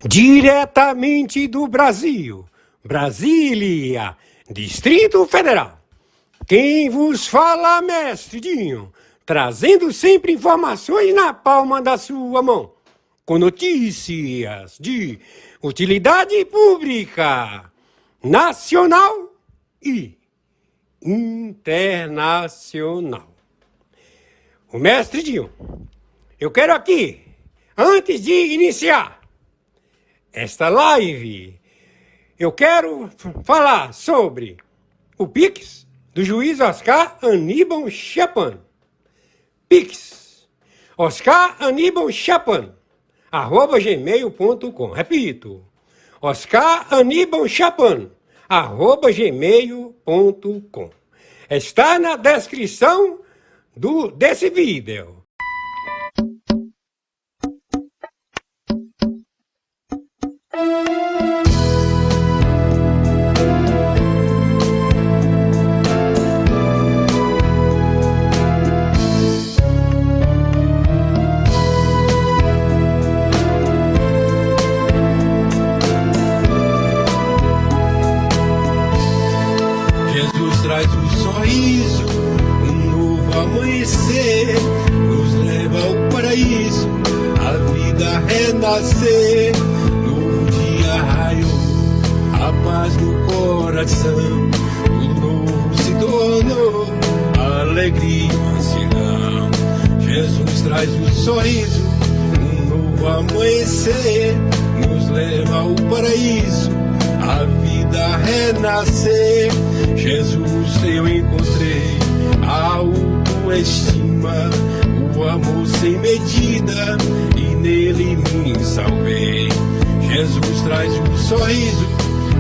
Diretamente do Brasil, Brasília, Distrito Federal. Quem vos fala, mestre Dinho, trazendo sempre informações na palma da sua mão, com notícias de utilidade pública, nacional e internacional. O mestre Dinho, eu quero aqui, antes de iniciar esta live, eu quero falar sobre o Pix do juiz Oscar Aníbal Chapan. Pix, Oscar Aníbal Chapan, @gmail.com. Repito, Oscar Aníbal Chapan, @gmail.com. Está na descrição desse vídeo. Jesus traz um sorriso, um novo amanhecer, nos leva ao paraíso, a vida renascer. Novo dia raiou, a paz no coração, tudo novo se tornou, alegria e mansidão. Jesus traz um sorriso, um novo amanhecer, nos leva ao paraíso, a vida renascer. Jesus, eu encontrei a autoestima, o amor sem medida, e nele me salvei. Jesus traz um sorriso,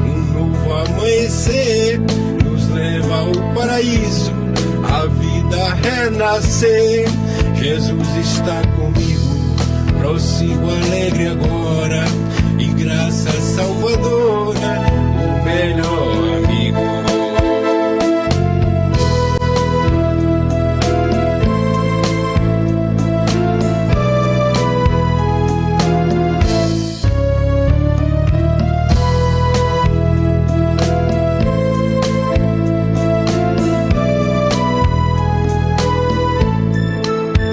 um novo amanhecer, nos leva ao paraíso, a vida renascer. Jesus está comigo, prossigo alegre agora, e graça salvadora, o melhor amigo.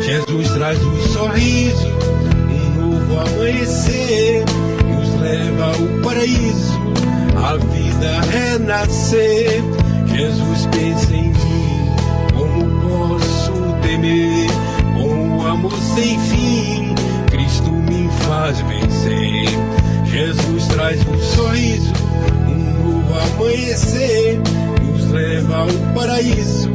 Jesus traz um sorriso, um novo amanhecer, nos leva ao paraíso, a vida renascer. Jesus pensa em mim, como posso temer, com o amor sem fim, Cristo me faz vencer. Jesus traz um sorriso, um novo amanhecer, nos leva ao paraíso,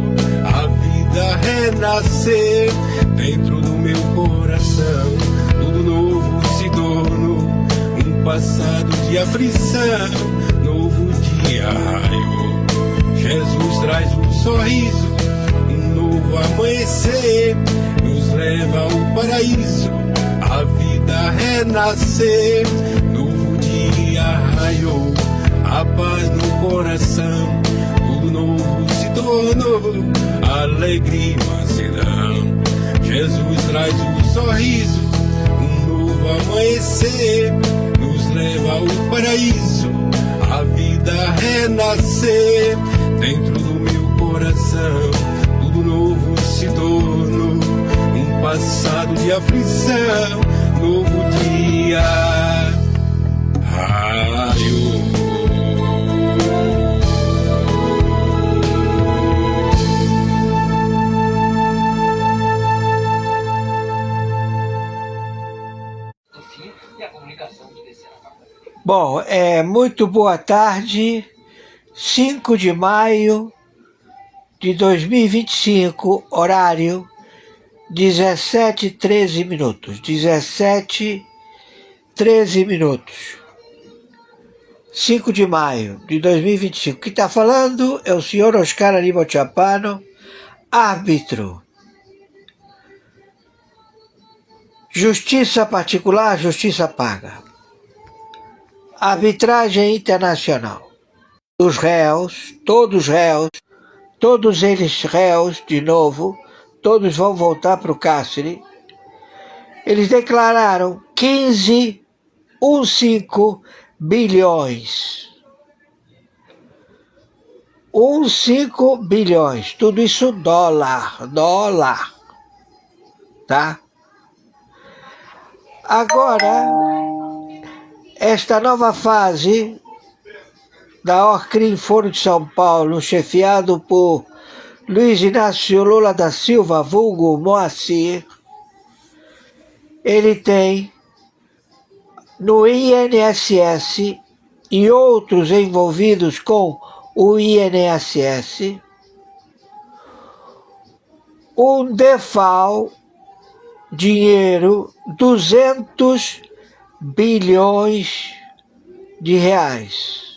a vida renascer. Dentro do meu coração, tudo novo se tornou, um passado de aflição, novo dia raiou. Jesus traz um sorriso, um novo amanhecer, nos leva ao paraíso, a vida renascer. Novo dia raiou, a paz no coração, tudo novo se tornou, alegria e mansidão. Jesus traz um sorriso, um novo amanhecer, nos leva ao paraíso, a vida renascer. Dentro do meu coração, tudo novo se tornou, um passado de aflição, novo dia raiou. Bom, muito boa tarde, 5 de maio de 2025, horário 17h13, 17h13. 5 de maio de 2025. Quem está falando é o senhor Oscar Aníbal Chapan, árbitro. Justiça particular, justiça paga. arbitragem internacional. Os réus, todos eles réus, de novo, todos vão voltar para o cárcere. Eles declararam 15 bilhões. 15 bilhões, tudo isso dólar, tá? Agora, esta nova fase da Orcrim Foro de São Paulo, chefiado por Luiz Inácio Lula da Silva, vulgo Moacir, ele tem no INSS e outros envolvidos com o INSS um DEFAL, dinheiro, 200 bilhões de reais.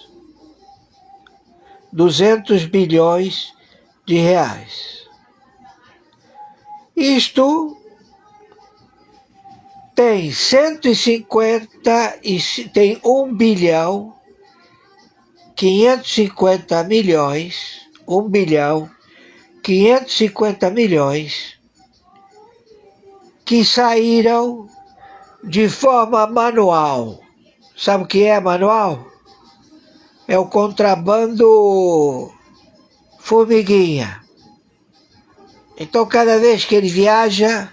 200 bilhões de reais. Isto tem 1 bilhão 550 milhões, 1 bilhão 550 milhões que saíram de forma manual. Sabe o que é manual? É o contrabando formiguinha. Então, cada vez que ele viaja,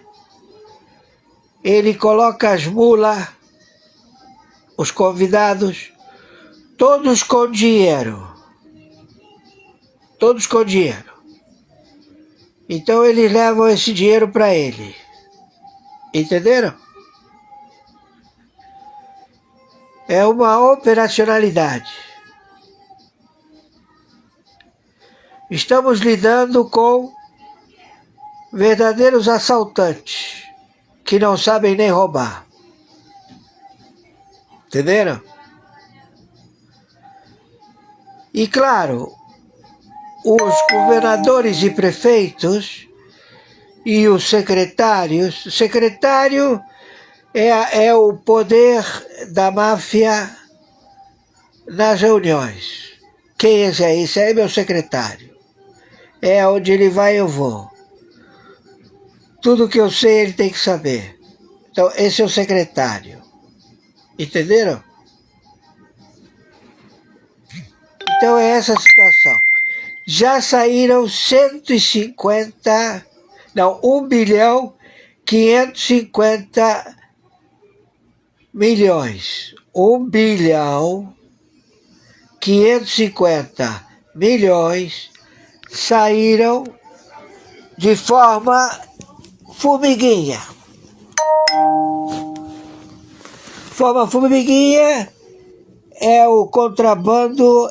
ele coloca as mulas, os convidados, todos com dinheiro. Todos com dinheiro. Então, eles levam esse dinheiro para ele. Entenderam? É uma operacionalidade. Estamos lidando com verdadeiros assaltantes que não sabem nem roubar. Entenderam? E claro, os governadores e prefeitos e os secretários, o secretário é o poder da máfia nas reuniões. Quem é esse aí? Esse aí é meu secretário. É onde ele vai, eu vou. Tudo que eu sei, ele tem que saber. Então, esse é o secretário. Entenderam? Então, é essa a situação. Já saíram 1 bilhão 550 milhões. 1 bilhão 550 milhões saíram de forma formiguinha. Forma formiguinha é o contrabando,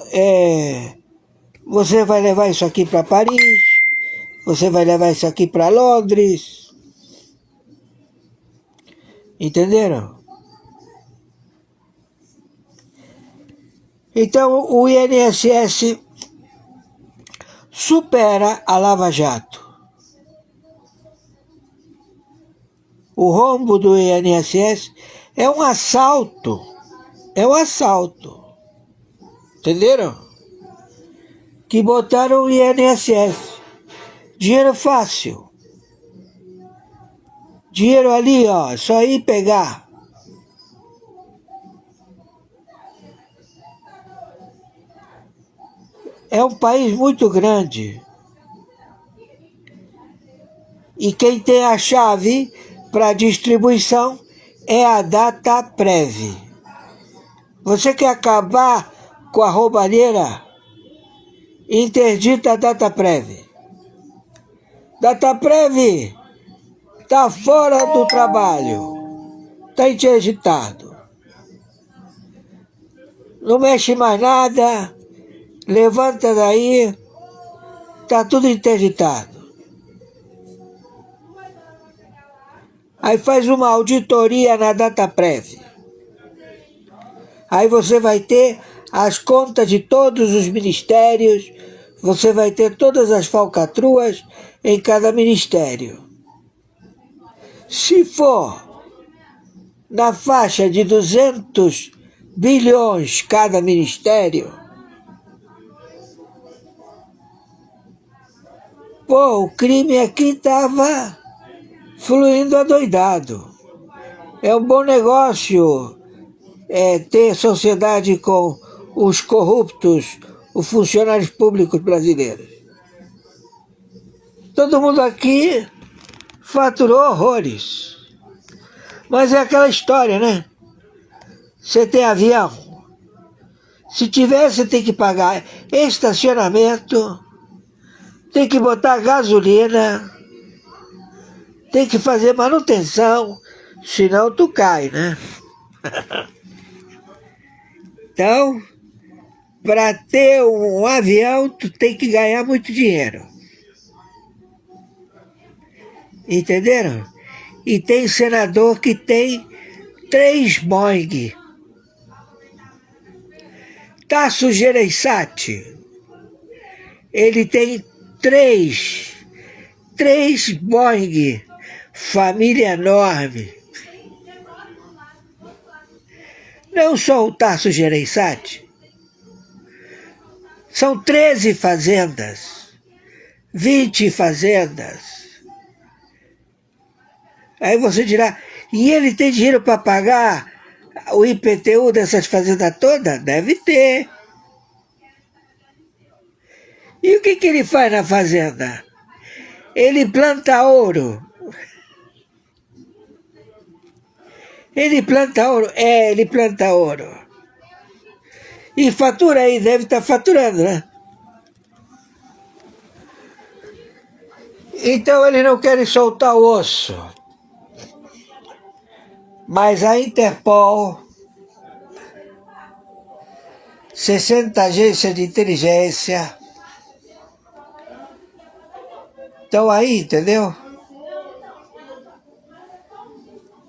você vai levar isso aqui para Paris, você vai levar isso aqui para Londres. Entenderam? Então, o INSS supera a Lava Jato. O rombo do INSS é um assalto. É um assalto. Entenderam? Que botaram o INSS. Dinheiro fácil. Dinheiro ali, ó, só ir pegar. É um país muito grande. E quem tem a chave para distribuição é a Dataprev. Você quer acabar com a roubalheira? Interdita a Dataprev. Dataprev está fora do trabalho. Está interditado. Não mexe mais nada. Levanta daí. Está tudo interditado. Aí faz uma auditoria na Dataprev. Aí você vai ter as contas de todos os ministérios, você vai ter todas as falcatruas em cada ministério. Se for na faixa de 200 bilhões cada ministério. Pô, o crime aqui estava fluindo adoidado. É um bom negócio ter sociedade com os corruptos, os funcionários públicos brasileiros. Todo mundo aqui faturou horrores. Mas é aquela história, né? Você tem avião. Se tiver, você tem que pagar estacionamento, tem que botar gasolina, tem que fazer manutenção, senão tu cai, né? Então, para ter um avião, tu tem que ganhar muito dinheiro. Entenderam? E tem senador que tem 3 Boeing. Tasso Gereissati, ele tem 3 Boeing, família enorme. Não só o Tasso Gereissati, são 13 fazendas, 20 fazendas. Aí você dirá, e ele tem dinheiro para pagar o IPTU dessas fazendas todas? Deve ter. E o que ele faz na fazenda? Ele planta ouro. Ele planta ouro? Ele planta ouro. E fatura aí, deve estar faturando, né? Então eles não querem soltar o osso. Mas a Interpol, 60 agências de inteligência, estão aí, entendeu?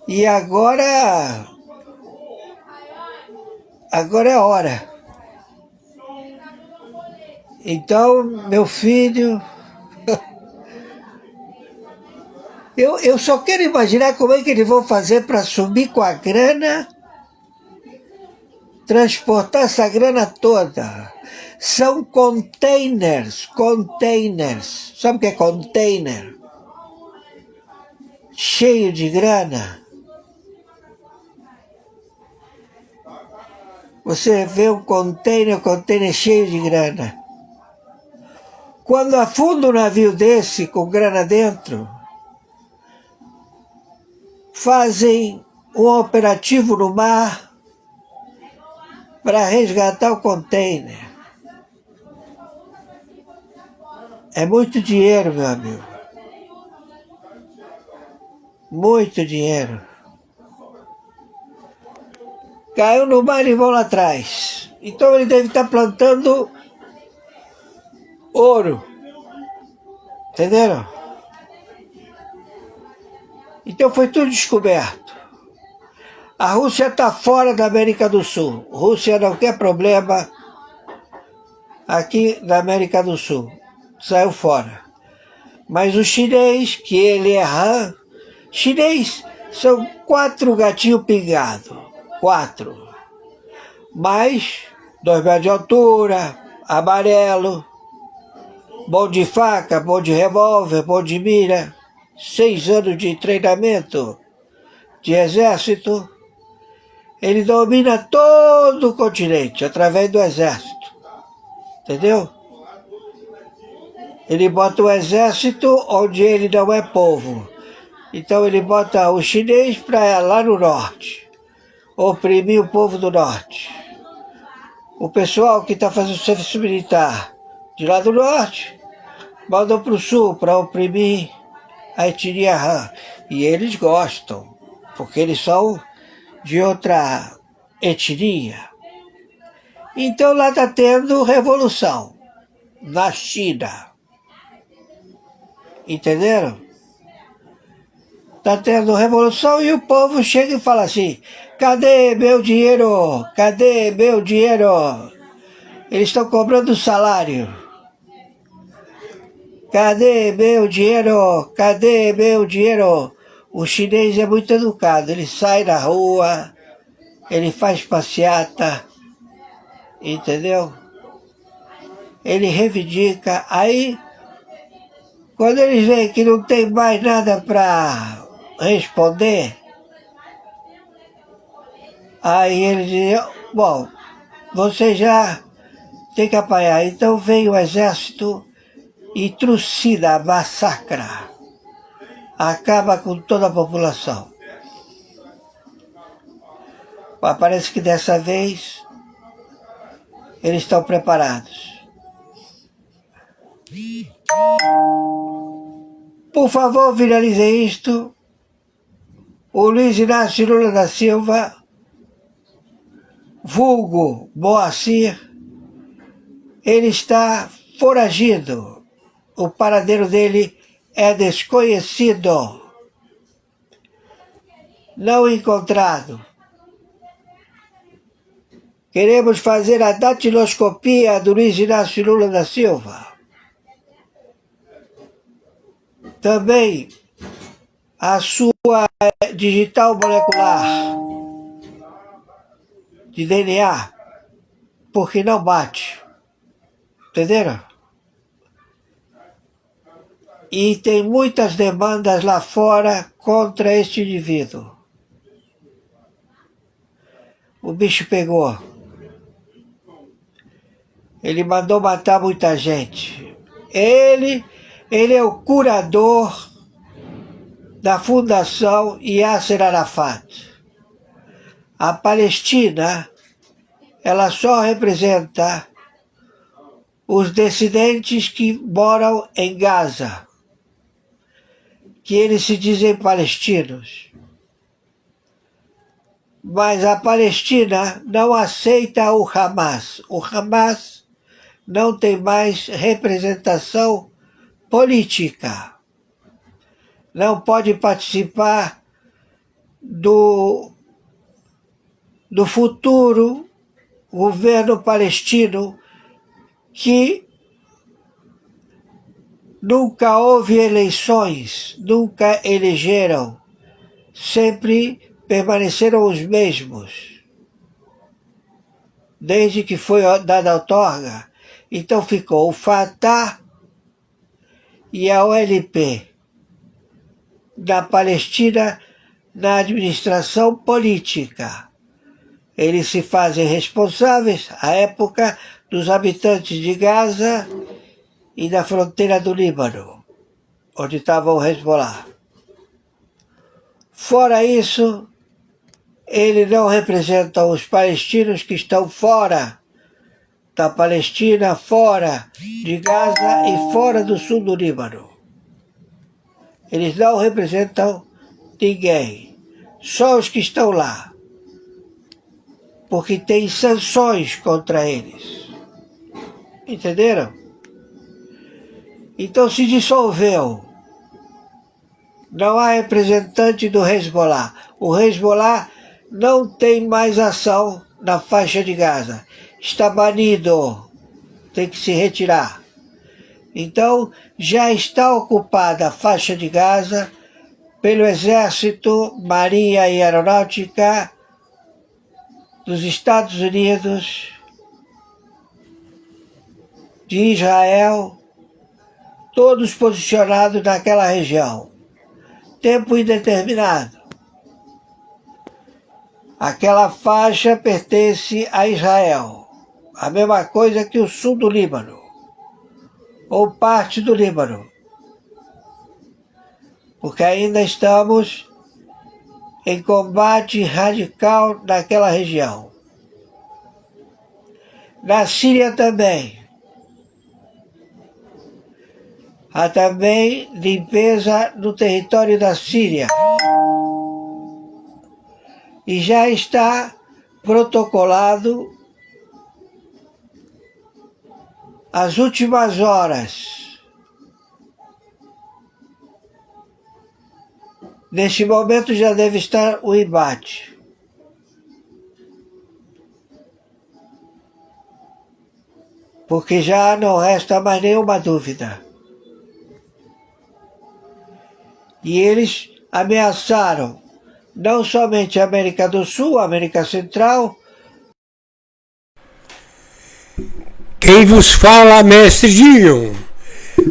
E agora é a hora. Então, meu filho, eu só quero imaginar como é que eles vão fazer para subir com a grana, transportar essa grana toda. São containers. Sabe o que é container? Cheio de grana. Você vê um container cheio de grana. Quando afunda um navio desse com grana dentro, fazem um operativo no mar para resgatar o container. É muito dinheiro, meu amigo. Muito dinheiro. Caiu no mar e vão lá atrás. Então ele deve estar plantando ouro. Entenderam? Então foi tudo descoberto. A Rússia está fora da América do Sul. A Rússia não quer problema aqui na América do Sul. Saiu fora. Mas o chinês, que ele é Han, chinês são 4 gatinhos pingados. 4. Mais 2 metros de altura, amarelo, bom de faca, bom de revólver, bom de mira, 6 anos de treinamento de exército. Ele domina todo o continente através do exército. Entendeu? Ele bota o exército onde ele não é povo. Então ele bota o chinês para lá no norte, oprimir o povo do norte. O pessoal que está fazendo serviço militar de lá do norte, mandam para o sul para oprimir a etnia Han. E eles gostam, porque eles são de outra etnia. Então lá está tendo revolução, na China. Entenderam? Está tendo revolução e o povo chega e fala assim, cadê meu dinheiro? Cadê meu dinheiro? Eles estão cobrando salário. Cadê meu dinheiro? Cadê meu dinheiro? O chinês é muito educado, ele sai na rua ele faz passeata, entendeu? Ele reivindica. Aí, quando eles veem que não tem mais nada para responder, aí eles dizem, bom, você já tem que apanhar. Então vem o exército e trucida, massacra, acaba com toda a população. Mas parece que dessa vez eles estão preparados. Por favor, finalize isto. O Luiz Inácio Lula da Silva, vulgo Moacir, ele está foragido. O paradeiro dele é desconhecido, não encontrado. Queremos fazer a datiloscopia do Luiz Inácio Lula da Silva. Também a sua digital molecular de DNA, porque não bate. Entenderam? E tem muitas demandas lá fora contra este indivíduo. O bicho pegou. Ele mandou matar muita gente. Ele é o curador da Fundação Yasser Arafat. A Palestina, ela só representa os dissidentes que moram em Gaza, que eles se dizem palestinos. Mas a Palestina não aceita o Hamas. O Hamas não tem mais representação política. Não pode participar do futuro governo palestino, que nunca houve eleições, nunca elegeram, sempre permaneceram os mesmos, desde que foi dada a outorga. Então ficou o Fatah e a OLP da Palestina na administração política. Eles se fazem responsáveis, à época, dos habitantes de Gaza e da fronteira do Líbano, onde estava o Hezbollah. Fora isso, ele não representa os palestinos que estão fora da Palestina, fora de Gaza e fora do sul do Líbano. Eles não representam ninguém, só os que estão lá, porque tem sanções contra eles. Entenderam? Então se dissolveu. Não há representante do Hezbollah. O Hezbollah não tem mais ação na faixa de Gaza. Está banido. Tem que se retirar. Então já está ocupada a faixa de Gaza pelo Exército, Marinha e Aeronáutica dos Estados Unidos, de Israel, todos posicionados naquela região. Tempo indeterminado. Aquela faixa pertence a Israel. A mesma coisa que o sul do Líbano, ou parte do Líbano. Porque ainda estamos em combate radical naquela região. Na Síria também. Há também limpeza no território da Síria. E já está protocolado as últimas horas. Neste momento já deve estar o embate. Porque já não resta mais nenhuma dúvida. E eles ameaçaram não somente a América do Sul, a América Central. Quem vos fala, mestre Dinho?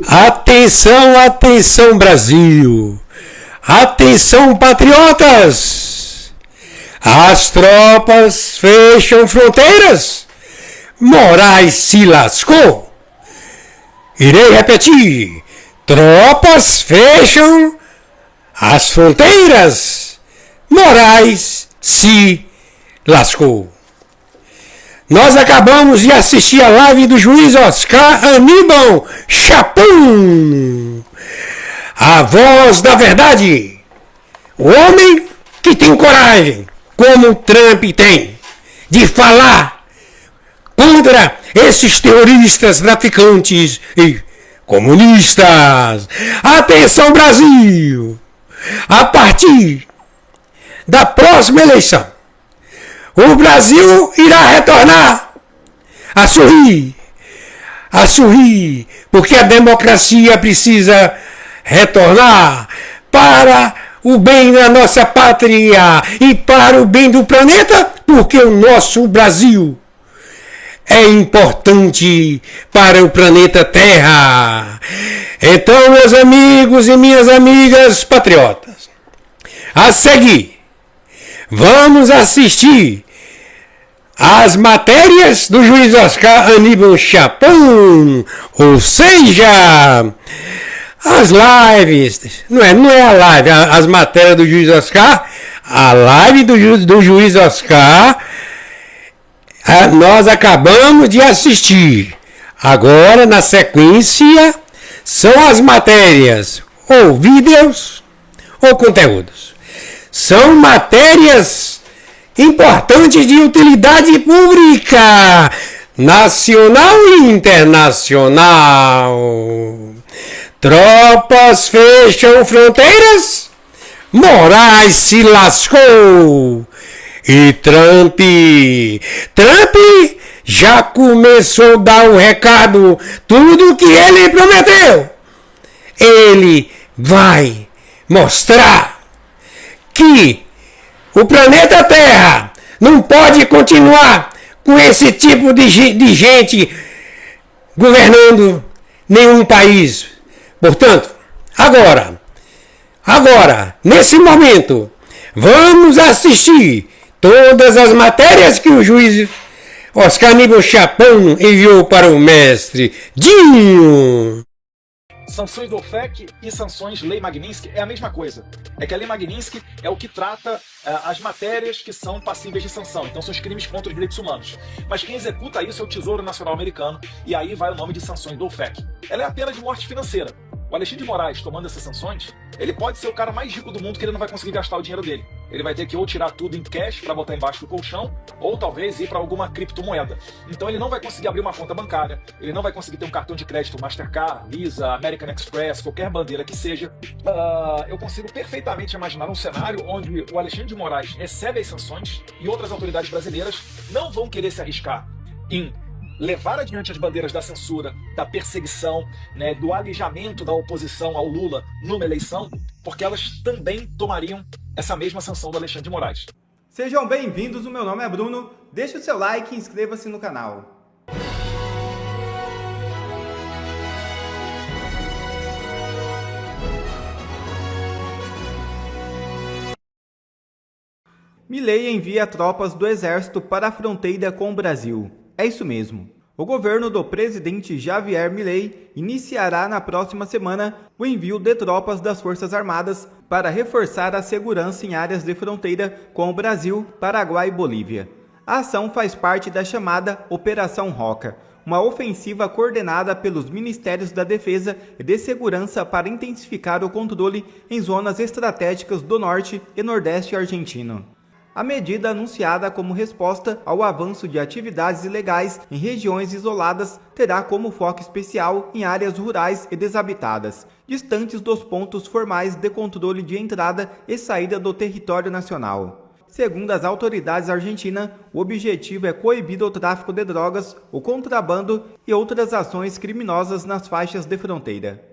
Atenção, atenção, Brasil! Atenção, patriotas! As tropas fecham fronteiras! Moraes se lascou! Irei repetir: tropas fecham as fronteiras! Moraes se lascou! Nós acabamos de assistir a live do juiz Oscar Aníbal Chapun, a voz da verdade, o homem que tem coragem, como Trump tem, de falar contra esses terroristas, traficantes e comunistas. Atenção, Brasil! A partir da próxima eleição, o Brasil irá retornar a sorrir, porque a democracia precisa retornar para o bem da nossa pátria e para o bem do planeta, porque o nosso Brasil é importante para o planeta Terra. Então, meus amigos e minhas amigas patriotas, a seguir, vamos assistir as matérias do juiz Oscar Aníbal Chapun, ou seja, as lives, não é a live, as matérias do juiz Oscar, a live do juiz Oscar, nós acabamos de assistir. Agora, na sequência, são as matérias, ou vídeos, ou conteúdos. São matérias importantes de utilidade pública, nacional e internacional. Tropas fecham fronteiras, Moraes se lascou. E Trump já começou a dar o recado, tudo que ele prometeu. Ele vai mostrar que o planeta Terra não pode continuar com esse tipo de gente governando nenhum país. Portanto, agora, nesse momento, vamos assistir todas as matérias que o juiz Oscar Aníbal Chapun enviou para o mestre Dinho. Sanções do OFAC e sanções Lei Magnitsky é a mesma coisa. É que a Lei Magnitsky é o que trata as matérias que são passíveis de sanção. Então são os crimes contra os direitos humanos. Mas quem executa isso é o Tesouro Nacional Americano, e aí vai o nome de sanções do OFAC. Ela é a pena de morte financeira. O Alexandre de Moraes, tomando essas sanções, ele pode ser o cara mais rico do mundo que ele não vai conseguir gastar o dinheiro dele. Ele vai ter que ou tirar tudo em cash para botar embaixo do colchão, ou talvez ir para alguma criptomoeda. Então ele não vai conseguir abrir uma conta bancária, ele não vai conseguir ter um cartão de crédito Mastercard, Visa, American Express, qualquer bandeira que seja. Eu consigo perfeitamente imaginar um cenário onde o Alexandre de Moraes recebe as sanções e outras autoridades brasileiras não vão querer se arriscar em levar adiante as bandeiras da censura, da perseguição, né, do alijamento da oposição ao Lula numa eleição, porque elas também tomariam essa mesma sanção do Alexandre de Moraes. Sejam bem-vindos, o meu nome é Bruno, deixe o seu like e inscreva-se no canal. Milei envia tropas do exército para a fronteira com o Brasil. É isso mesmo. O governo do presidente Javier Milei iniciará na próxima semana o envio de tropas das Forças Armadas para reforçar a segurança em áreas de fronteira com o Brasil, Paraguai e Bolívia. A ação faz parte da chamada Operação Roca, uma ofensiva coordenada pelos Ministérios da Defesa e de Segurança para intensificar o controle em zonas estratégicas do Norte e Nordeste argentino. A medida, anunciada como resposta ao avanço de atividades ilegais em regiões isoladas, terá como foco especial em áreas rurais e desabitadas, distantes dos pontos formais de controle de entrada e saída do território nacional. Segundo as autoridades argentinas, o objetivo é coibir o tráfico de drogas, o contrabando e outras ações criminosas nas faixas de fronteira.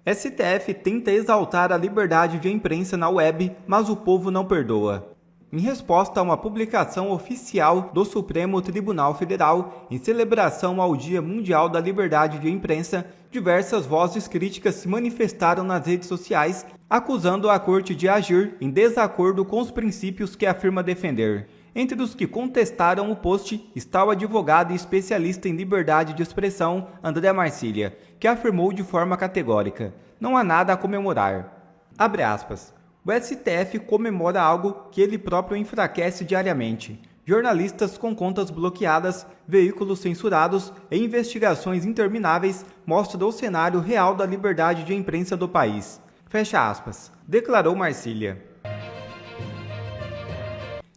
STF tenta exaltar a liberdade de imprensa na web, mas o povo não perdoa. Em resposta a uma publicação oficial do Supremo Tribunal Federal, em celebração ao Dia Mundial da Liberdade de Imprensa, diversas vozes críticas se manifestaram nas redes sociais, acusando a Corte de agir em desacordo com os princípios que afirma defender. Entre os que contestaram o post está o advogado e especialista em liberdade de expressão, André Marcília, que afirmou de forma categórica: não há nada a comemorar. Abre aspas. O STF comemora algo que ele próprio enfraquece diariamente. Jornalistas com contas bloqueadas, veículos censurados e investigações intermináveis mostram o cenário real da liberdade de imprensa do país. Fecha aspas. Declarou Marcília.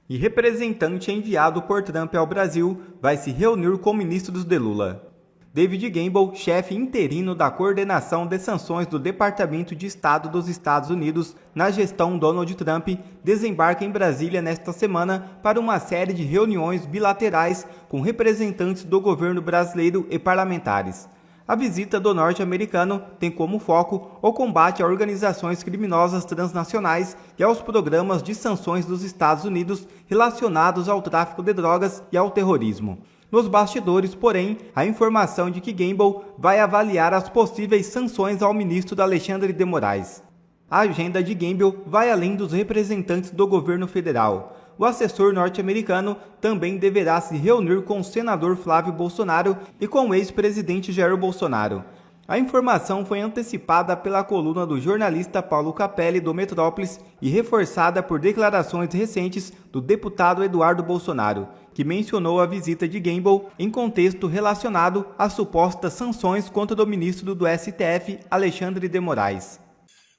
E representante enviado por Trump ao Brasil vai se reunir com ministros de Lula. David Gamble, chefe interino da coordenação de sanções do Departamento de Estado dos Estados Unidos na gestão Donald Trump, desembarca em Brasília nesta semana para uma série de reuniões bilaterais com representantes do governo brasileiro e parlamentares. A visita do norte-americano tem como foco o combate a organizações criminosas transnacionais e aos programas de sanções dos Estados Unidos relacionados ao tráfico de drogas e ao terrorismo. Nos bastidores, porém, a informação de que Gamble vai avaliar as possíveis sanções ao ministro Alexandre de Moraes. A agenda de Gamble vai além dos representantes do governo federal. O assessor norte-americano também deverá se reunir com o senador Flávio Bolsonaro e com o ex-presidente Jair Bolsonaro. A informação foi antecipada pela coluna do jornalista Paulo Capelli do Metrópolis e reforçada por declarações recentes do deputado Eduardo Bolsonaro, que mencionou a visita de Gamble em contexto relacionado às supostas sanções contra o ministro do STF, Alexandre de Moraes.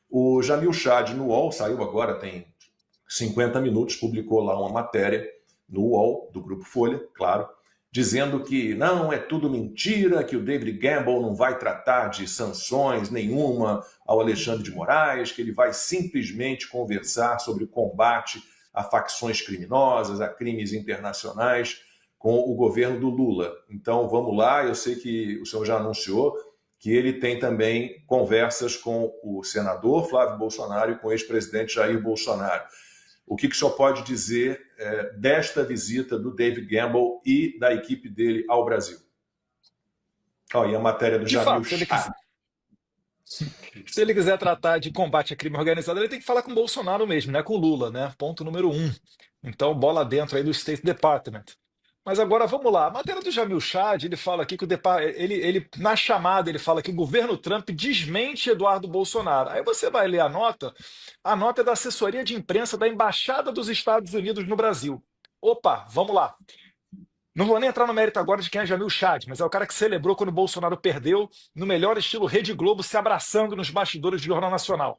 O Jamil Chad no UOL, saiu agora, tem 50 minutos, publicou lá uma matéria no UOL, do Grupo Folha, claro, dizendo que não, é tudo mentira, que o David Gamble não vai tratar de sanções nenhuma ao Alexandre de Moraes, que ele vai simplesmente conversar sobre o combate a facções criminosas, a crimes internacionais com o governo do Lula. Então vamos lá, eu sei que o senhor já anunciou que ele tem também conversas com o senador Flávio Bolsonaro e com o ex-presidente Jair Bolsonaro. O que o senhor pode dizer desta visita do David Gamble e da equipe dele ao Brasil? E a matéria do Jamil Chad. Se ele quiser tratar de combate a crime organizado, ele tem que falar com o Bolsonaro mesmo, né? Com o Lula, né? Ponto número 1. Então, bola dentro aí do State Department. Mas agora vamos lá. A matéria do Jamil Chad, ele fala aqui que na chamada ele fala que o governo Trump desmente Eduardo Bolsonaro. Aí você vai ler a nota é da assessoria de imprensa da Embaixada dos Estados Unidos no Brasil. Opa, vamos lá. Não vou nem entrar no mérito agora de quem é Jamil Chad, mas é o cara que celebrou quando o Bolsonaro perdeu, no melhor estilo Rede Globo, se abraçando nos bastidores do Jornal Nacional.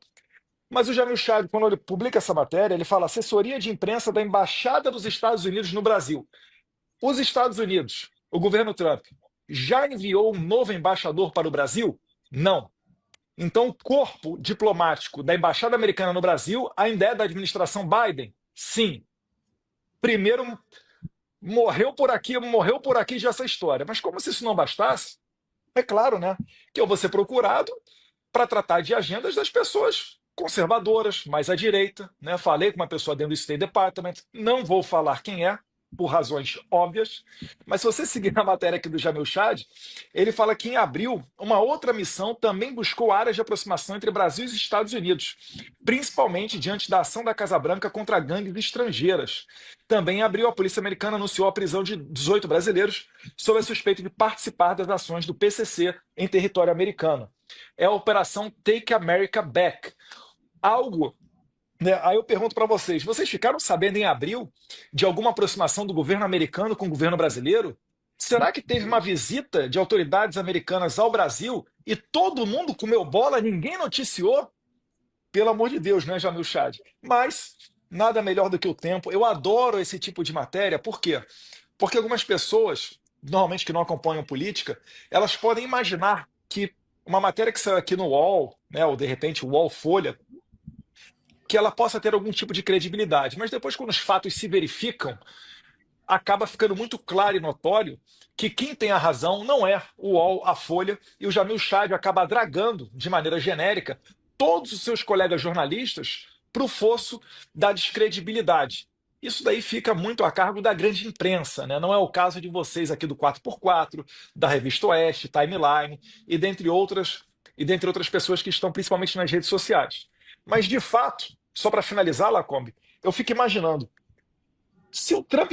Mas o Jamil Chad, quando ele publica essa matéria, ele fala assessoria de imprensa da Embaixada dos Estados Unidos no Brasil. Os Estados Unidos, o governo Trump, já enviou um novo embaixador para o Brasil? Não. Então, o corpo diplomático da Embaixada Americana no Brasil ainda é da administração Biden? Sim. Primeiro, morreu por aqui já essa história. Mas como se isso não bastasse, é claro, né, que eu vou ser procurado para tratar de agendas das pessoas conservadoras, mais à direita, né? Falei com uma pessoa dentro do State Department, não vou falar quem é, por razões óbvias, mas se você seguir na matéria aqui do Jamil Chad, ele fala que em abril, uma outra missão também buscou áreas de aproximação entre Brasil e Estados Unidos, principalmente diante da ação da Casa Branca contra gangues estrangeiras. Também em abril, a polícia americana anunciou a prisão de 18 brasileiros sob a suspeita de participar das ações do PCC em território americano. É a Operação Take America Back. Algo... Aí eu pergunto para vocês ficaram sabendo em abril de alguma aproximação do governo americano com o governo brasileiro? Será que teve uma visita de autoridades americanas ao Brasil e todo mundo comeu bola, ninguém noticiou? Pelo amor de Deus, né, Jamil Chad? Mas nada melhor do que o tempo. Eu adoro esse tipo de matéria. Por quê? Porque algumas pessoas, normalmente que não acompanham política, elas podem imaginar que uma matéria que saiu aqui no UOL, né, ou de repente o UOL Folha, que ela possa ter algum tipo de credibilidade. Mas depois, quando os fatos se verificam, acaba ficando muito claro e notório que quem tem a razão não é o UOL, a Folha, e o Jamil Chad acaba dragando, de maneira genérica, todos os seus colegas jornalistas para o fosso da descredibilidade. Isso daí fica muito a cargo da grande imprensa, né? Não é o caso de vocês aqui do 4x4, da Revista Oeste, Timeline e dentre outras pessoas que estão principalmente nas redes sociais. Mas, de fato, só para finalizar, Lacombe, eu fico imaginando, se o Trump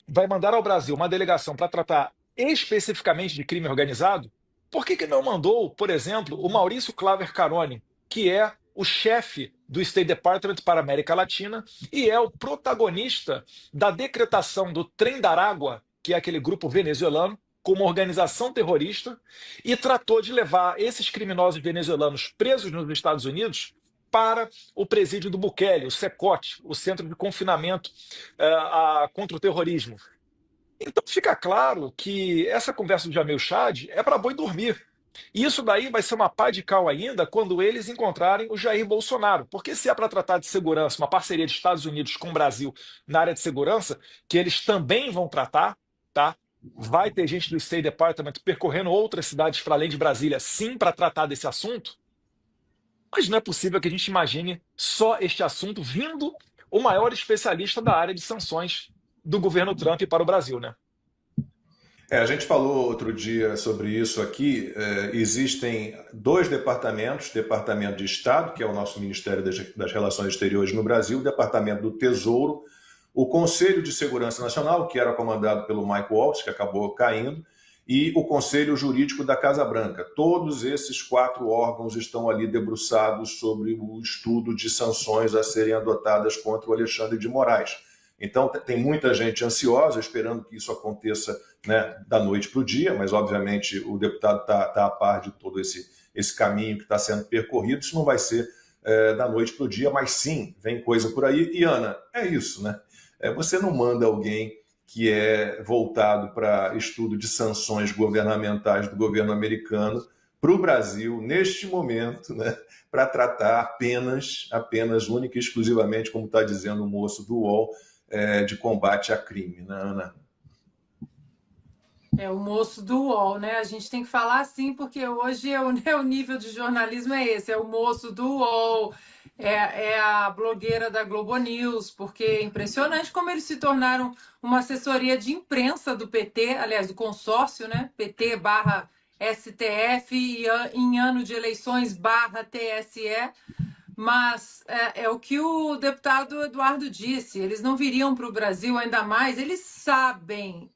vai mandar ao Brasil uma delegação para tratar especificamente de crime organizado, por que não mandou, por exemplo, o Maurício Claver Carone, que é o chefe do State Department para a América Latina e é o protagonista da decretação do Trem da Aragua, que é aquele grupo venezuelano, como organização terrorista, e tratou de levar esses criminosos venezuelanos presos nos Estados Unidos para o presídio do Bukele, o CECOT, o Centro de Confinamento contra o Terrorismo. Então fica claro que essa conversa do Jamil Chad é para boi dormir. E isso daí vai ser uma pá de cal ainda quando eles encontrarem o Jair Bolsonaro. Porque se é para tratar de segurança, uma parceria de Estados Unidos com o Brasil na área de segurança, que eles também vão tratar, tá? Vai ter gente do State Department percorrendo outras cidades para além de Brasília, sim, para tratar desse assunto. Mas não é possível que a gente imagine só este assunto vindo o maior especialista da área de sanções do governo Trump para o Brasil, né? A gente falou outro dia sobre isso aqui. Existem dois departamentos: Departamento de Estado, que é o nosso Ministério das Relações Exteriores no Brasil, o Departamento do Tesouro, o Conselho de Segurança Nacional, que era comandado pelo Mike Waltz, que acabou caindo, e o Conselho Jurídico da Casa Branca. Todos esses 4 órgãos estão ali debruçados sobre o estudo de sanções a serem adotadas contra o Alexandre de Moraes. Então, tem muita gente ansiosa, esperando que isso aconteça, né, da noite para o dia, mas, obviamente, o deputado está a par de todo esse caminho que está sendo percorrido. Isso não vai ser da noite para o dia, mas sim, vem coisa por aí. E, Ana, é isso, né? Você não manda alguém que é voltado para estudo de sanções governamentais do governo americano para o Brasil, neste momento, né, para tratar apenas, única e exclusivamente, como está dizendo o moço do UOL, de combate a crime, né, Ana? É o moço do UOL, né? A gente tem que falar assim, porque hoje o nível de jornalismo é esse, é o moço do UOL, é a blogueira da Globo News, porque é impressionante como eles se tornaram uma assessoria de imprensa do PT, aliás, do consórcio, né? PT barra STF, e em ano de eleições barra TSE. Mas é o que o deputado Eduardo disse, eles não viriam para o Brasil, ainda mais, eles sabem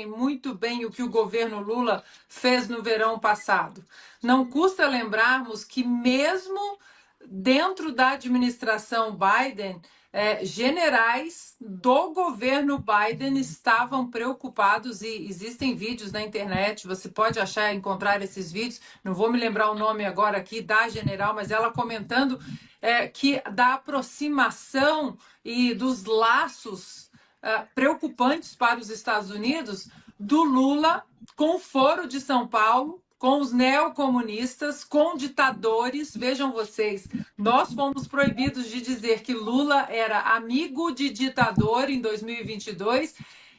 muito bem o que o governo Lula fez no verão passado. Não custa lembrarmos que mesmo dentro da administração Biden, generais do governo Biden estavam preocupados, e existem vídeos na internet, você pode encontrar esses vídeos, não vou me lembrar o nome agora aqui da general, mas ela comentando que da aproximação e dos laços preocupantes para os Estados Unidos do Lula com o Foro de São Paulo, com os neocomunistas, com ditadores. Vejam vocês, nós fomos proibidos de dizer que Lula era amigo de ditador em 2022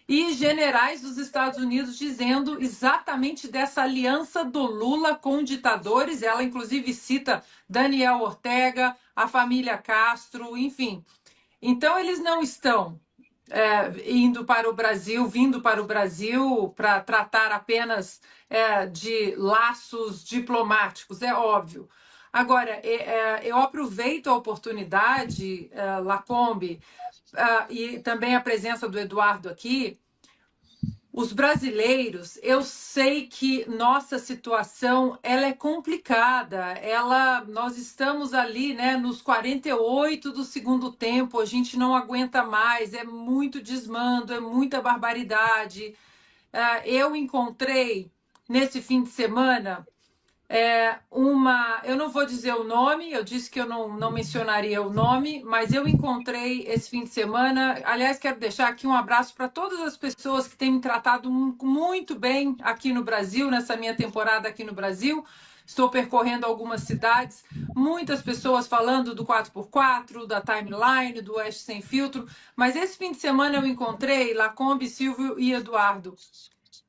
e generais dos Estados Unidos dizendo exatamente dessa aliança do Lula com ditadores. Ela, inclusive, cita Daniel Ortega, a família Castro, enfim. Então, eles não estão vindo para o Brasil para tratar apenas de laços diplomáticos, é óbvio. Agora, eu aproveito a oportunidade, Lacombe, e também a presença do Eduardo aqui. Os brasileiros, eu sei que nossa situação ela é complicada. Nós estamos ali, né, nos 48 do segundo tempo, a gente não aguenta mais, é muito desmando, é muita barbaridade. Eu encontrei nesse fim de semana eu não vou dizer o nome, eu disse que eu não mencionaria o nome, mas eu encontrei esse fim de semana. Aliás, quero deixar aqui um abraço para todas as pessoas que têm me tratado muito bem aqui no Brasil, nessa minha temporada aqui no Brasil. estou percorrendo algumas cidades, muitas pessoas falando do 4x4, da timeline, do Oeste Sem Filtro, mas esse fim de semana eu encontrei Lacombe, Silvio e Eduardo,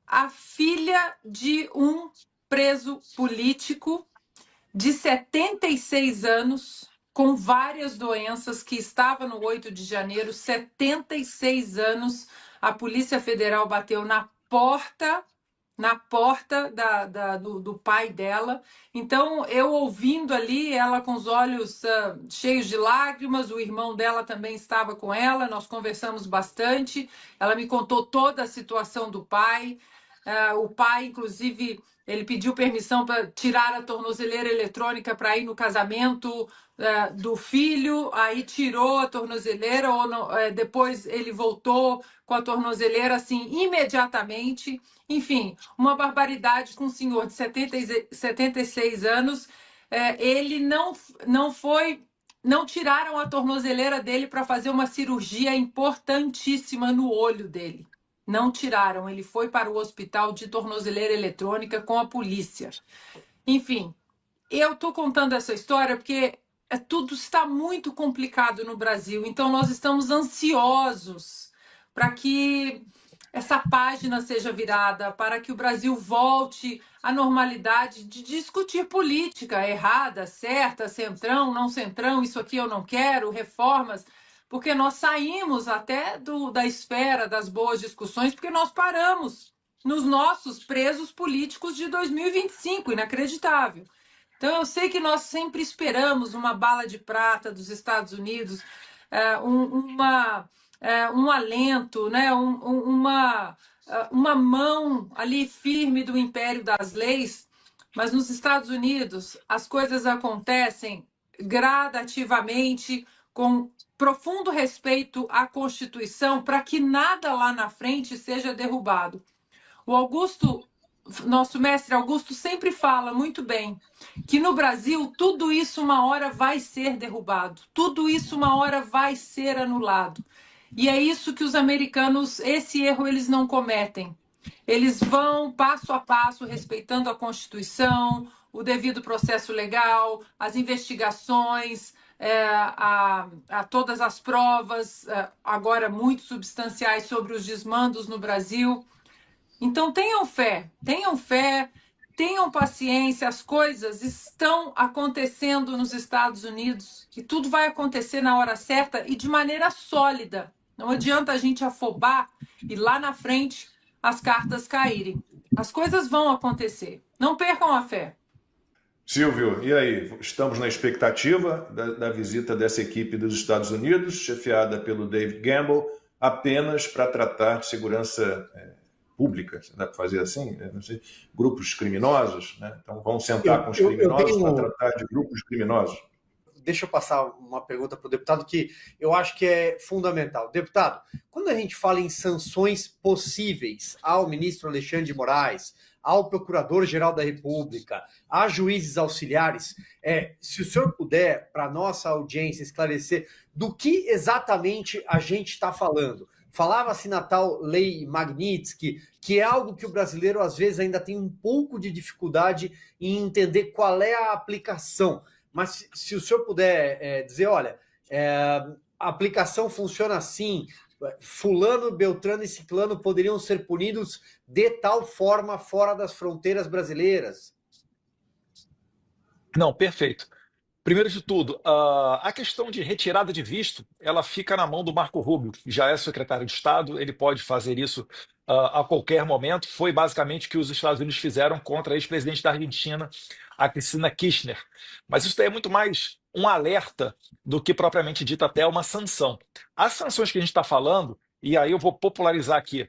a filha de um preso político de 76 anos, com várias doenças, que estava no 8 de janeiro, 76 anos, a Polícia Federal bateu na porta do pai dela. Então, eu ouvindo ali, ela com os olhos cheios de lágrimas, o irmão dela também estava com ela, nós conversamos bastante, ela me contou toda a situação do pai. O pai, inclusive, ele pediu permissão para tirar a tornozeleira eletrônica para ir no casamento do filho, aí tirou a tornozeleira, depois ele voltou com a tornozeleira assim imediatamente. Enfim, uma barbaridade com um senhor de 76 anos. Ele não tiraram a tornozeleira dele para fazer uma cirurgia importantíssima no olho dele. Não tiraram, ele foi para o hospital de tornozeleira eletrônica com a polícia. Enfim, eu estou contando essa história porque tudo está muito complicado no Brasil, então nós estamos ansiosos para que essa página seja virada, para que o Brasil volte à normalidade de discutir política errada, certa, centrão, não centrão, isso aqui eu não quero, reformas, porque nós saímos até da esfera das boas discussões, porque nós paramos nos nossos presos políticos de 2025, inacreditável. Então, eu sei que nós sempre esperamos uma bala de prata dos Estados Unidos, um alento, né? Uma mão ali firme do império das leis, mas nos Estados Unidos as coisas acontecem gradativamente, com profundo respeito à Constituição, para que nada lá na frente seja derrubado. O Augusto, nosso mestre Augusto, sempre fala muito bem que no Brasil tudo isso uma hora vai ser derrubado, tudo isso uma hora vai ser anulado. E é isso que os americanos, esse erro eles não cometem. Eles vão passo a passo, respeitando a Constituição, o devido processo legal, as investigações, a todas as provas, agora muito substanciais, sobre os desmandos no Brasil. Então tenham fé, tenham paciência, as coisas estão acontecendo nos Estados Unidos e tudo vai acontecer na hora certa e de maneira sólida. Não adianta a gente afobar e lá na frente as cartas caírem. As coisas vão acontecer. Não percam a fé. Silvio, e aí? Estamos na expectativa da visita dessa equipe dos Estados Unidos, chefiada pelo David Gamble, apenas para tratar de segurança pública, se dá para fazer assim? Não sei, grupos criminosos, né? Então vão sentar com os criminosos para tratar de grupos criminosos. Deixa eu passar uma pergunta para o deputado que eu acho que é fundamental. Deputado, quando a gente fala em sanções possíveis ao ministro Alexandre de Moraes, ao Procurador-Geral da República, a juízes auxiliares, se o senhor puder, para a nossa audiência, esclarecer do que exatamente a gente está falando. Falava-se na tal Lei Magnitsky, que é algo que o brasileiro, às vezes, ainda tem um pouco de dificuldade em entender qual é a aplicação. Mas se o senhor puder dizer, olha, a aplicação funciona assim, fulano, beltrano e ciclano poderiam ser punidos de tal forma fora das fronteiras brasileiras. Não, perfeito. Primeiro de tudo, a questão de retirada de visto, ela fica na mão do Marco Rubio, que já é secretário de Estado, ele pode fazer isso a qualquer momento. Foi basicamente o que os Estados Unidos fizeram contra a ex-presidente da Argentina, a Cristina Kirchner. Mas isso daí é muito mais um alerta do que propriamente dito até uma sanção. As sanções que a gente está falando, e aí eu vou popularizar aqui,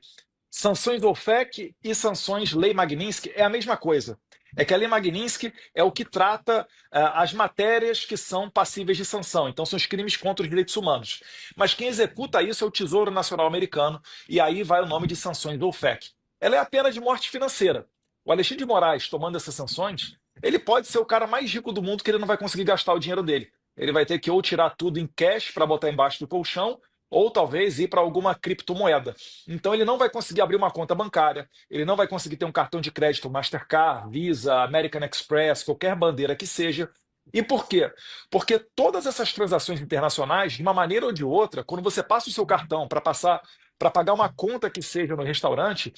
sanções do OFAC e sanções Lei Magnitsky é a mesma coisa. É que a Lei Magnitsky é o que trata as matérias que são passíveis de sanção. Então, são os crimes contra os direitos humanos. Mas quem executa isso é o Tesouro Nacional Americano, e aí vai o nome de sanções do OFAC. Ela é a pena de morte financeira. O Alexandre de Moraes, tomando essas sanções, ele pode ser o cara mais rico do mundo, que ele não vai conseguir gastar o dinheiro dele. Ele vai ter que ou tirar tudo em cash para botar embaixo do colchão, ou talvez ir para alguma criptomoeda. Então ele não vai conseguir abrir uma conta bancária, ele não vai conseguir ter um cartão de crédito Mastercard, Visa, American Express, qualquer bandeira que seja. E por quê? Porque todas essas transações internacionais, de uma maneira ou de outra, quando você passa o seu cartão para pagar uma conta que seja no restaurante,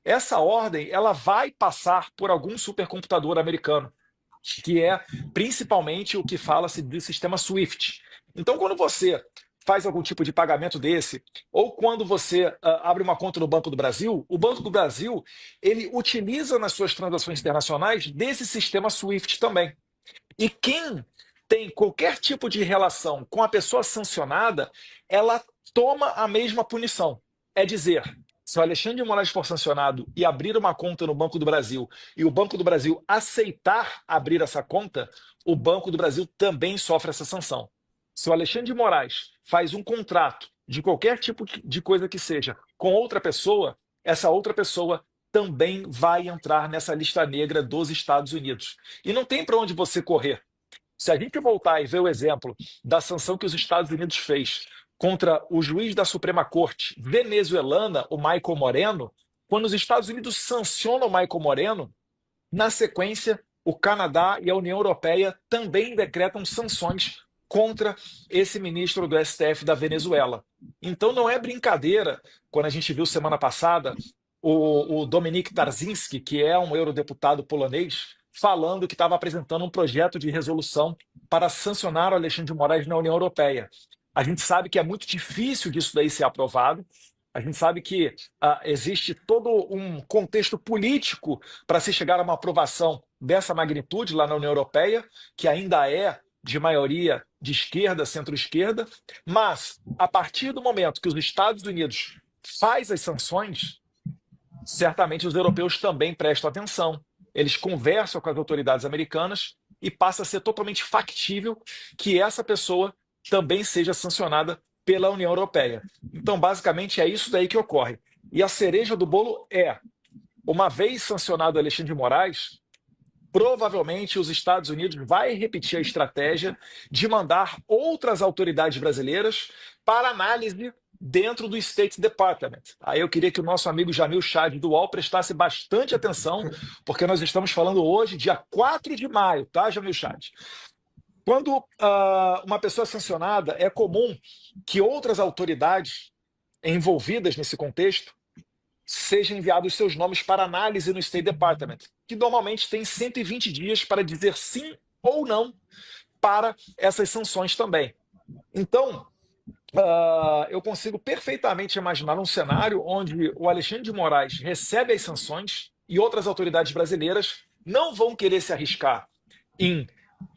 essa ordem ela vai passar por algum supercomputador americano, que é principalmente o que fala-se de sistema SWIFT. Então, quando você faz algum tipo de pagamento desse, ou quando você abre uma conta no Banco do Brasil, o Banco do Brasil ele utiliza nas suas transações internacionais desse sistema SWIFT também. E quem tem qualquer tipo de relação com a pessoa sancionada, ela toma a mesma punição. É dizer, se o Alexandre de Moraes for sancionado e abrir uma conta no Banco do Brasil, e o Banco do Brasil aceitar abrir essa conta, o Banco do Brasil também sofre essa sanção. Se o Alexandre de Moraes faz um contrato de qualquer tipo de coisa que seja com outra pessoa, essa outra pessoa também vai entrar nessa lista negra dos Estados Unidos. E não tem para onde você correr. Se a gente voltar e ver o exemplo da sanção que os Estados Unidos fez contra o juiz da Suprema Corte venezuelana, o Michael Moreno, quando os Estados Unidos sancionam o Michael Moreno, na sequência, o Canadá e a União Europeia também decretam sanções contra esse ministro do STF da Venezuela. Então não é brincadeira, quando a gente viu semana passada o Dominik Tarczynski, que é um eurodeputado polonês, falando que estava apresentando um projeto de resolução para sancionar o Alexandre de Moraes na União Europeia. A gente sabe que é muito difícil disso daí ser aprovado, a gente sabe que existe todo um contexto político para se chegar a uma aprovação dessa magnitude lá na União Europeia, que ainda é de maioria de esquerda, centro-esquerda, mas a partir do momento que os Estados Unidos faz as sanções, certamente os europeus também prestam atenção. Eles conversam com as autoridades americanas e passa a ser totalmente factível que essa pessoa também seja sancionada pela União Europeia. Então, basicamente, é isso daí que ocorre. E a cereja do bolo é, uma vez sancionado Alexandre de Moraes, provavelmente os Estados Unidos vai repetir a estratégia de mandar outras autoridades brasileiras para análise dentro do State Department. Aí eu queria que o nosso amigo Jamil Chad do UOL prestasse bastante atenção, porque nós estamos falando hoje, dia 4 de maio, tá, Jamil Chad? Quando uma pessoa é sancionada, é comum que outras autoridades envolvidas nesse contexto sejam enviados seus nomes para análise no State Department, que normalmente tem 120 dias para dizer sim ou não para essas sanções também. Então, eu consigo perfeitamente imaginar um cenário onde o Alexandre de Moraes recebe as sanções e outras autoridades brasileiras não vão querer se arriscar em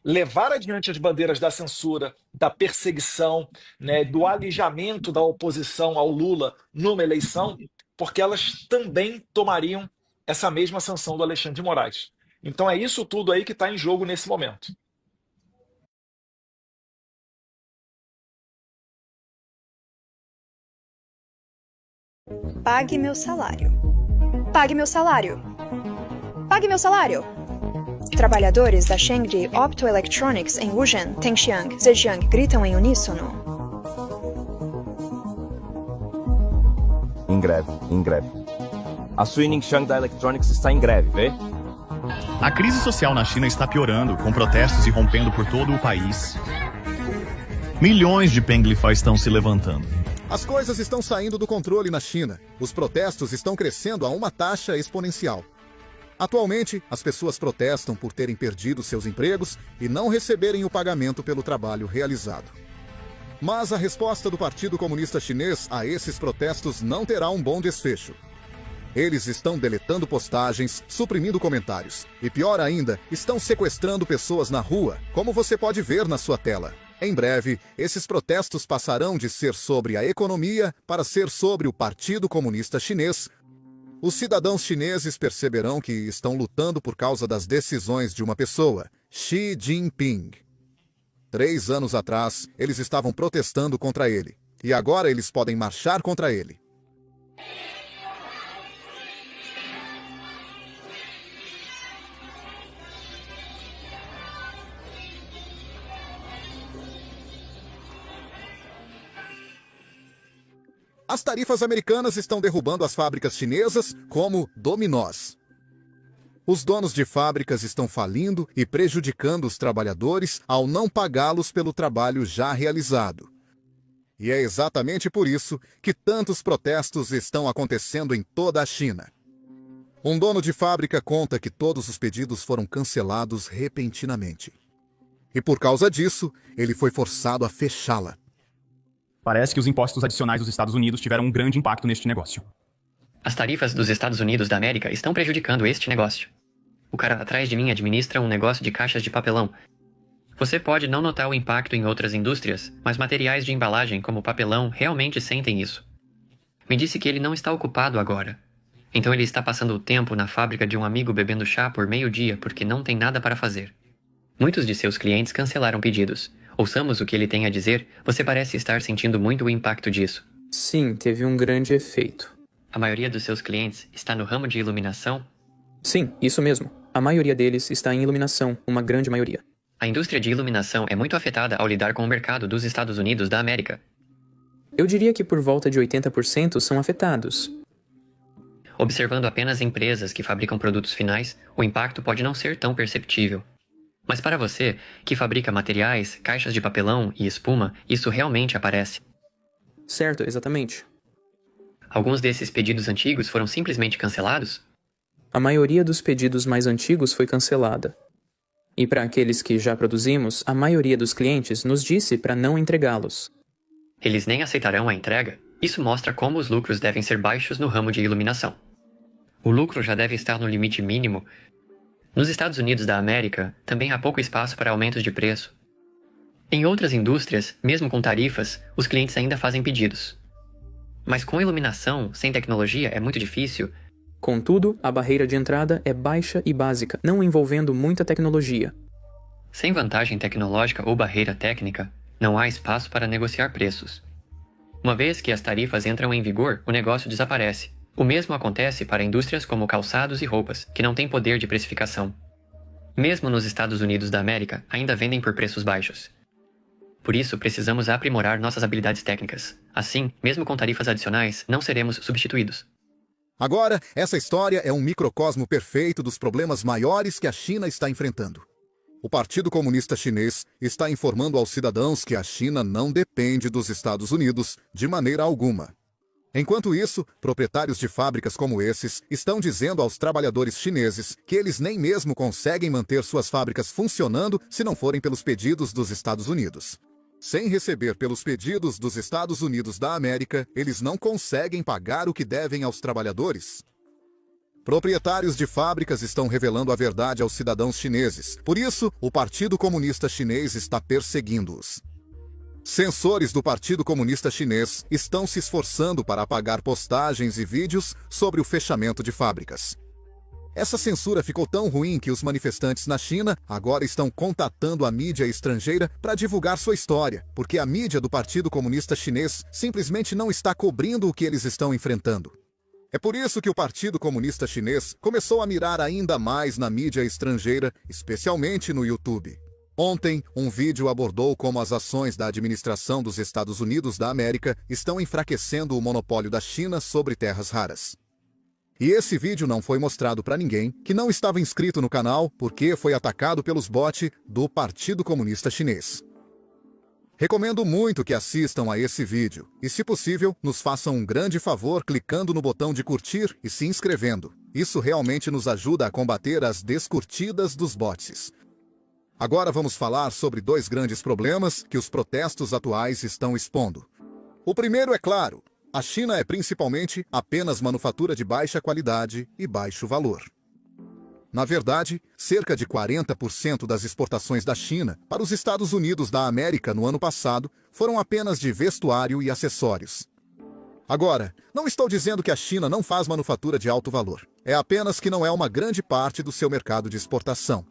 levar adiante as bandeiras da censura, da perseguição, né, do alijamento da oposição ao Lula numa eleição, porque elas também tomariam essa mesma sanção do Alexandre de Moraes. Então é isso tudo aí que está em jogo nesse momento. Pague meu salário. Pague meu salário. Pague meu salário. Trabalhadores da Chengde Optoelectronics em Wuzhen, Tengxiang, Zhejiang gritam em uníssono. Em greve, em greve. A Suining da Electronics está em greve, vê? A crise social na China está piorando, com protestos irrompendo por todo o país. Milhões de penglifóis estão se levantando. As coisas estão saindo do controle na China. Os protestos estão crescendo a uma taxa exponencial. Atualmente, as pessoas protestam por terem perdido seus empregos e não receberem o pagamento pelo trabalho realizado. Mas a resposta do Partido Comunista Chinês a esses protestos não terá um bom desfecho. Eles estão deletando postagens, suprimindo comentários e, pior ainda, estão sequestrando pessoas na rua, como você pode ver na sua tela. Em breve, esses protestos passarão de ser sobre a economia para ser sobre o Partido Comunista Chinês. Os cidadãos chineses perceberão que estão lutando por causa das decisões de uma pessoa, Xi Jinping. 3 anos atrás, eles estavam protestando contra ele, e agora eles podem marchar contra ele. As tarifas americanas estão derrubando as fábricas chinesas como dominós. Os donos de fábricas estão falindo e prejudicando os trabalhadores ao não pagá-los pelo trabalho já realizado. E é exatamente por isso que tantos protestos estão acontecendo em toda a China. Um dono de fábrica conta que todos os pedidos foram cancelados repentinamente. E por causa disso, ele foi forçado a fechá-la. Parece que os impostos adicionais dos Estados Unidos tiveram um grande impacto neste negócio. As tarifas dos Estados Unidos da América estão prejudicando este negócio. O cara atrás de mim administra um negócio de caixas de papelão. Você pode não notar o impacto em outras indústrias, mas materiais de embalagem como papelão realmente sentem isso. Me disse que ele não está ocupado agora. Então ele está passando o tempo na fábrica de um amigo bebendo chá por meio-dia porque não tem nada para fazer. Muitos de seus clientes cancelaram pedidos. Ouçamos o que ele tem a dizer. Você parece estar sentindo muito o impacto disso. Sim, teve um grande efeito. A maioria dos seus clientes está no ramo de iluminação? Sim, isso mesmo. A maioria deles está em iluminação, uma grande maioria. A indústria de iluminação é muito afetada ao lidar com o mercado dos Estados Unidos da América. Eu diria que por volta de 80% são afetados. Observando apenas empresas que fabricam produtos finais, o impacto pode não ser tão perceptível. Mas para você, que fabrica materiais, caixas de papelão e espuma, isso realmente aparece. Certo, exatamente. Alguns desses pedidos antigos foram simplesmente cancelados? A maioria dos pedidos mais antigos foi cancelada. E para aqueles que já produzimos, a maioria dos clientes nos disse para não entregá-los. Eles nem aceitarão a entrega? Isso mostra como os lucros devem ser baixos no ramo de iluminação. O lucro já deve estar no limite mínimo. Nos Estados Unidos da América, também há pouco espaço para aumentos de preço. Em outras indústrias, mesmo com tarifas, os clientes ainda fazem pedidos. Mas com iluminação, sem tecnologia, é muito difícil. Contudo, a barreira de entrada é baixa e básica, não envolvendo muita tecnologia. Sem vantagem tecnológica ou barreira técnica, não há espaço para negociar preços. Uma vez que as tarifas entram em vigor, o negócio desaparece. O mesmo acontece para indústrias como calçados e roupas, que não têm poder de precificação. Mesmo nos Estados Unidos da América, ainda vendem por preços baixos. Por isso, precisamos aprimorar nossas habilidades técnicas. Assim, mesmo com tarifas adicionais, não seremos substituídos. Agora, essa história é um microcosmo perfeito dos problemas maiores que a China está enfrentando. O Partido Comunista Chinês está informando aos cidadãos que a China não depende dos Estados Unidos de maneira alguma. Enquanto isso, proprietários de fábricas como esses estão dizendo aos trabalhadores chineses que eles nem mesmo conseguem manter suas fábricas funcionando se não forem pelos pedidos dos Estados Unidos. Sem receber pelos pedidos dos Estados Unidos da América, eles não conseguem pagar o que devem aos trabalhadores. Proprietários de fábricas estão revelando a verdade aos cidadãos chineses. Por isso, o Partido Comunista Chinês está perseguindo-os. Censores do Partido Comunista Chinês estão se esforçando para apagar postagens e vídeos sobre o fechamento de fábricas. Essa censura ficou tão ruim que os manifestantes na China agora estão contatando a mídia estrangeira para divulgar sua história, porque a mídia do Partido Comunista Chinês simplesmente não está cobrindo o que eles estão enfrentando. É por isso que o Partido Comunista Chinês começou a mirar ainda mais na mídia estrangeira, especialmente no YouTube. Ontem, um vídeo abordou como as ações da administração dos Estados Unidos da América estão enfraquecendo o monopólio da China sobre terras raras. E esse vídeo não foi mostrado para ninguém que não estava inscrito no canal porque foi atacado pelos bots do Partido Comunista Chinês. Recomendo muito que assistam a esse vídeo e, se possível, nos façam um grande favor clicando no botão de curtir e se inscrevendo. Isso realmente nos ajuda a combater as descurtidas dos bots. Agora vamos falar sobre dois grandes problemas que os protestos atuais estão expondo. O primeiro é claro. A China é principalmente apenas manufatura de baixa qualidade e baixo valor. Na verdade, cerca de 40% das exportações da China para os Estados Unidos da América no ano passado foram apenas de vestuário e acessórios. Agora, não estou dizendo que a China não faz manufatura de alto valor. É apenas que não é uma grande parte do seu mercado de exportação.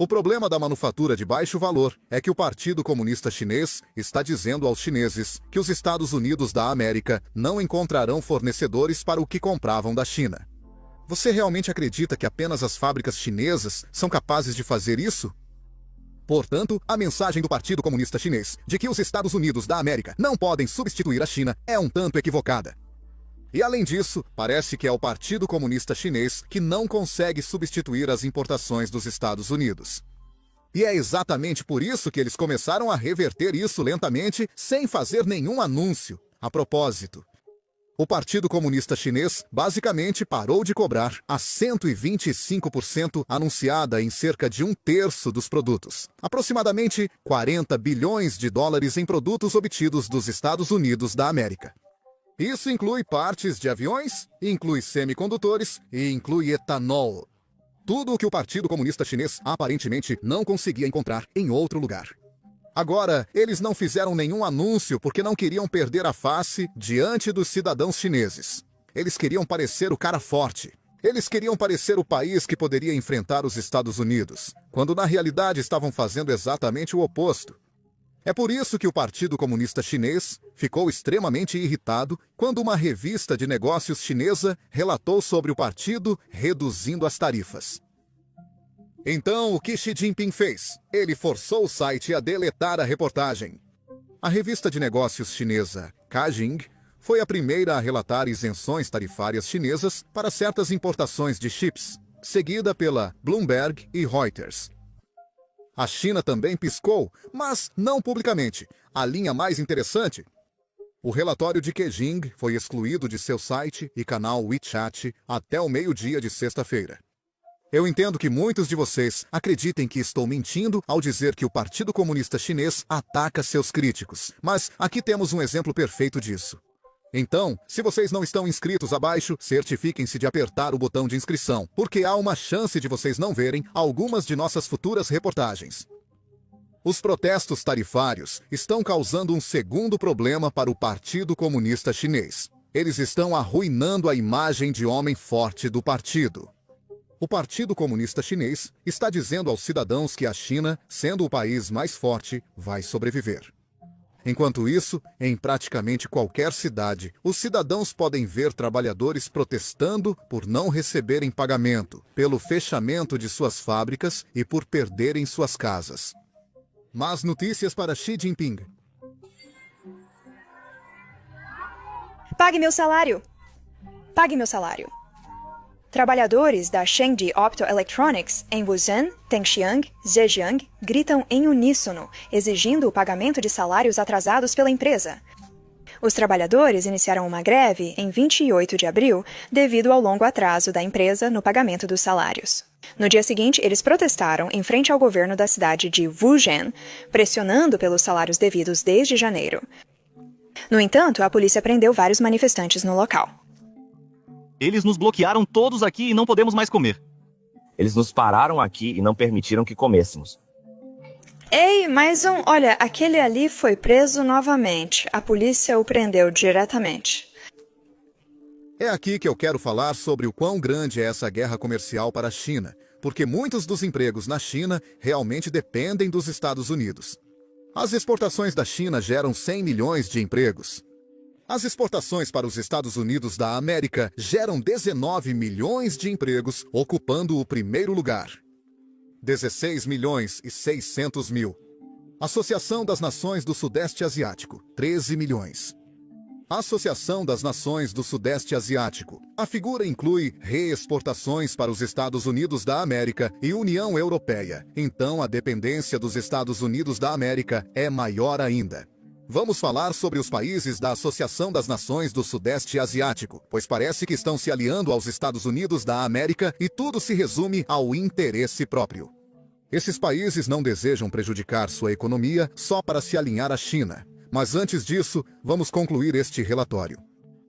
O problema da manufatura de baixo valor é que o Partido Comunista Chinês está dizendo aos chineses que os Estados Unidos da América não encontrarão fornecedores para o que compravam da China. Você realmente acredita que apenas as fábricas chinesas são capazes de fazer isso? Portanto, a mensagem do Partido Comunista Chinês de que os Estados Unidos da América não podem substituir a China é um tanto equivocada. E além disso, parece que é o Partido Comunista Chinês que não consegue substituir as importações dos Estados Unidos. E é exatamente por isso que eles começaram a reverter isso lentamente, sem fazer nenhum anúncio. A propósito, o Partido Comunista Chinês basicamente parou de cobrar a 125% anunciada em cerca de 1/3 dos produtos, aproximadamente 40 bilhões de dólares em produtos obtidos dos Estados Unidos da América. Isso inclui partes de aviões, inclui semicondutores e inclui etanol. Tudo o que o Partido Comunista Chinês aparentemente não conseguia encontrar em outro lugar. Agora, eles não fizeram nenhum anúncio porque não queriam perder a face diante dos cidadãos chineses. Eles queriam parecer o cara forte. Eles queriam parecer o país que poderia enfrentar os Estados Unidos, quando na realidade estavam fazendo exatamente o oposto. É por isso que o Partido Comunista Chinês ficou extremamente irritado quando uma revista de negócios chinesa relatou sobre o partido reduzindo as tarifas. Então, o que Xi Jinping fez? Ele forçou o site a deletar a reportagem. A revista de negócios chinesa Caixin foi a primeira a relatar isenções tarifárias chinesas para certas importações de chips, seguida pela Bloomberg e Reuters. A China também piscou, mas não publicamente. A linha mais interessante: o relatório de Caixin foi excluído de seu site e canal WeChat até o meio-dia de sexta-feira. Eu entendo que muitos de vocês acreditem que estou mentindo ao dizer que o Partido Comunista Chinês ataca seus críticos, mas aqui temos um exemplo perfeito disso. Então, se vocês não estão inscritos abaixo, certifiquem-se de apertar o botão de inscrição, porque há uma chance de vocês não verem algumas de nossas futuras reportagens. Os protestos tarifários estão causando um segundo problema para o Partido Comunista Chinês. Eles estão arruinando a imagem de homem forte do partido. O Partido Comunista Chinês está dizendo aos cidadãos que a China, sendo o país mais forte, vai sobreviver. Enquanto isso, em praticamente qualquer cidade, os cidadãos podem ver trabalhadores protestando por não receberem pagamento, pelo fechamento de suas fábricas e por perderem suas casas. Más notícias para Xi Jinping. Pague meu salário! Pague meu salário! Trabalhadores da Chengdi Optoelectronics em Wuzhen, Tengxiang, Zhejiang gritam em uníssono, exigindo o pagamento de salários atrasados pela empresa. Os trabalhadores iniciaram uma greve em 28 de abril devido ao longo atraso da empresa no pagamento dos salários. No dia seguinte, eles protestaram em frente ao governo da cidade de Wuzhen, pressionando pelos salários devidos desde janeiro. No entanto, a polícia prendeu vários manifestantes no local. Eles nos bloquearam todos aqui e não podemos mais comer. Eles nos pararam aqui e não permitiram que comêssemos. Ei, mais um. Olha, aquele ali foi preso novamente. A polícia o prendeu diretamente. É aqui que eu quero falar sobre o quão grande é essa guerra comercial para a China, porque muitos dos empregos na China realmente dependem dos Estados Unidos. As exportações da China geram 100 milhões de empregos. As exportações para os Estados Unidos da América geram 19 milhões de empregos, ocupando o primeiro lugar. 16 milhões e 600 mil. Associação das Nações do Sudeste Asiático, 13 milhões. Associação das Nações do Sudeste Asiático. A figura inclui reexportações para os Estados Unidos da América e União Europeia. Então, a dependência dos Estados Unidos da América é maior ainda. Vamos falar sobre os países da Associação das Nações do Sudeste Asiático, pois parece que estão se aliando aos Estados Unidos da América e tudo se resume ao interesse próprio. Esses países não desejam prejudicar sua economia só para se alinhar à China. Mas antes disso, vamos concluir este relatório.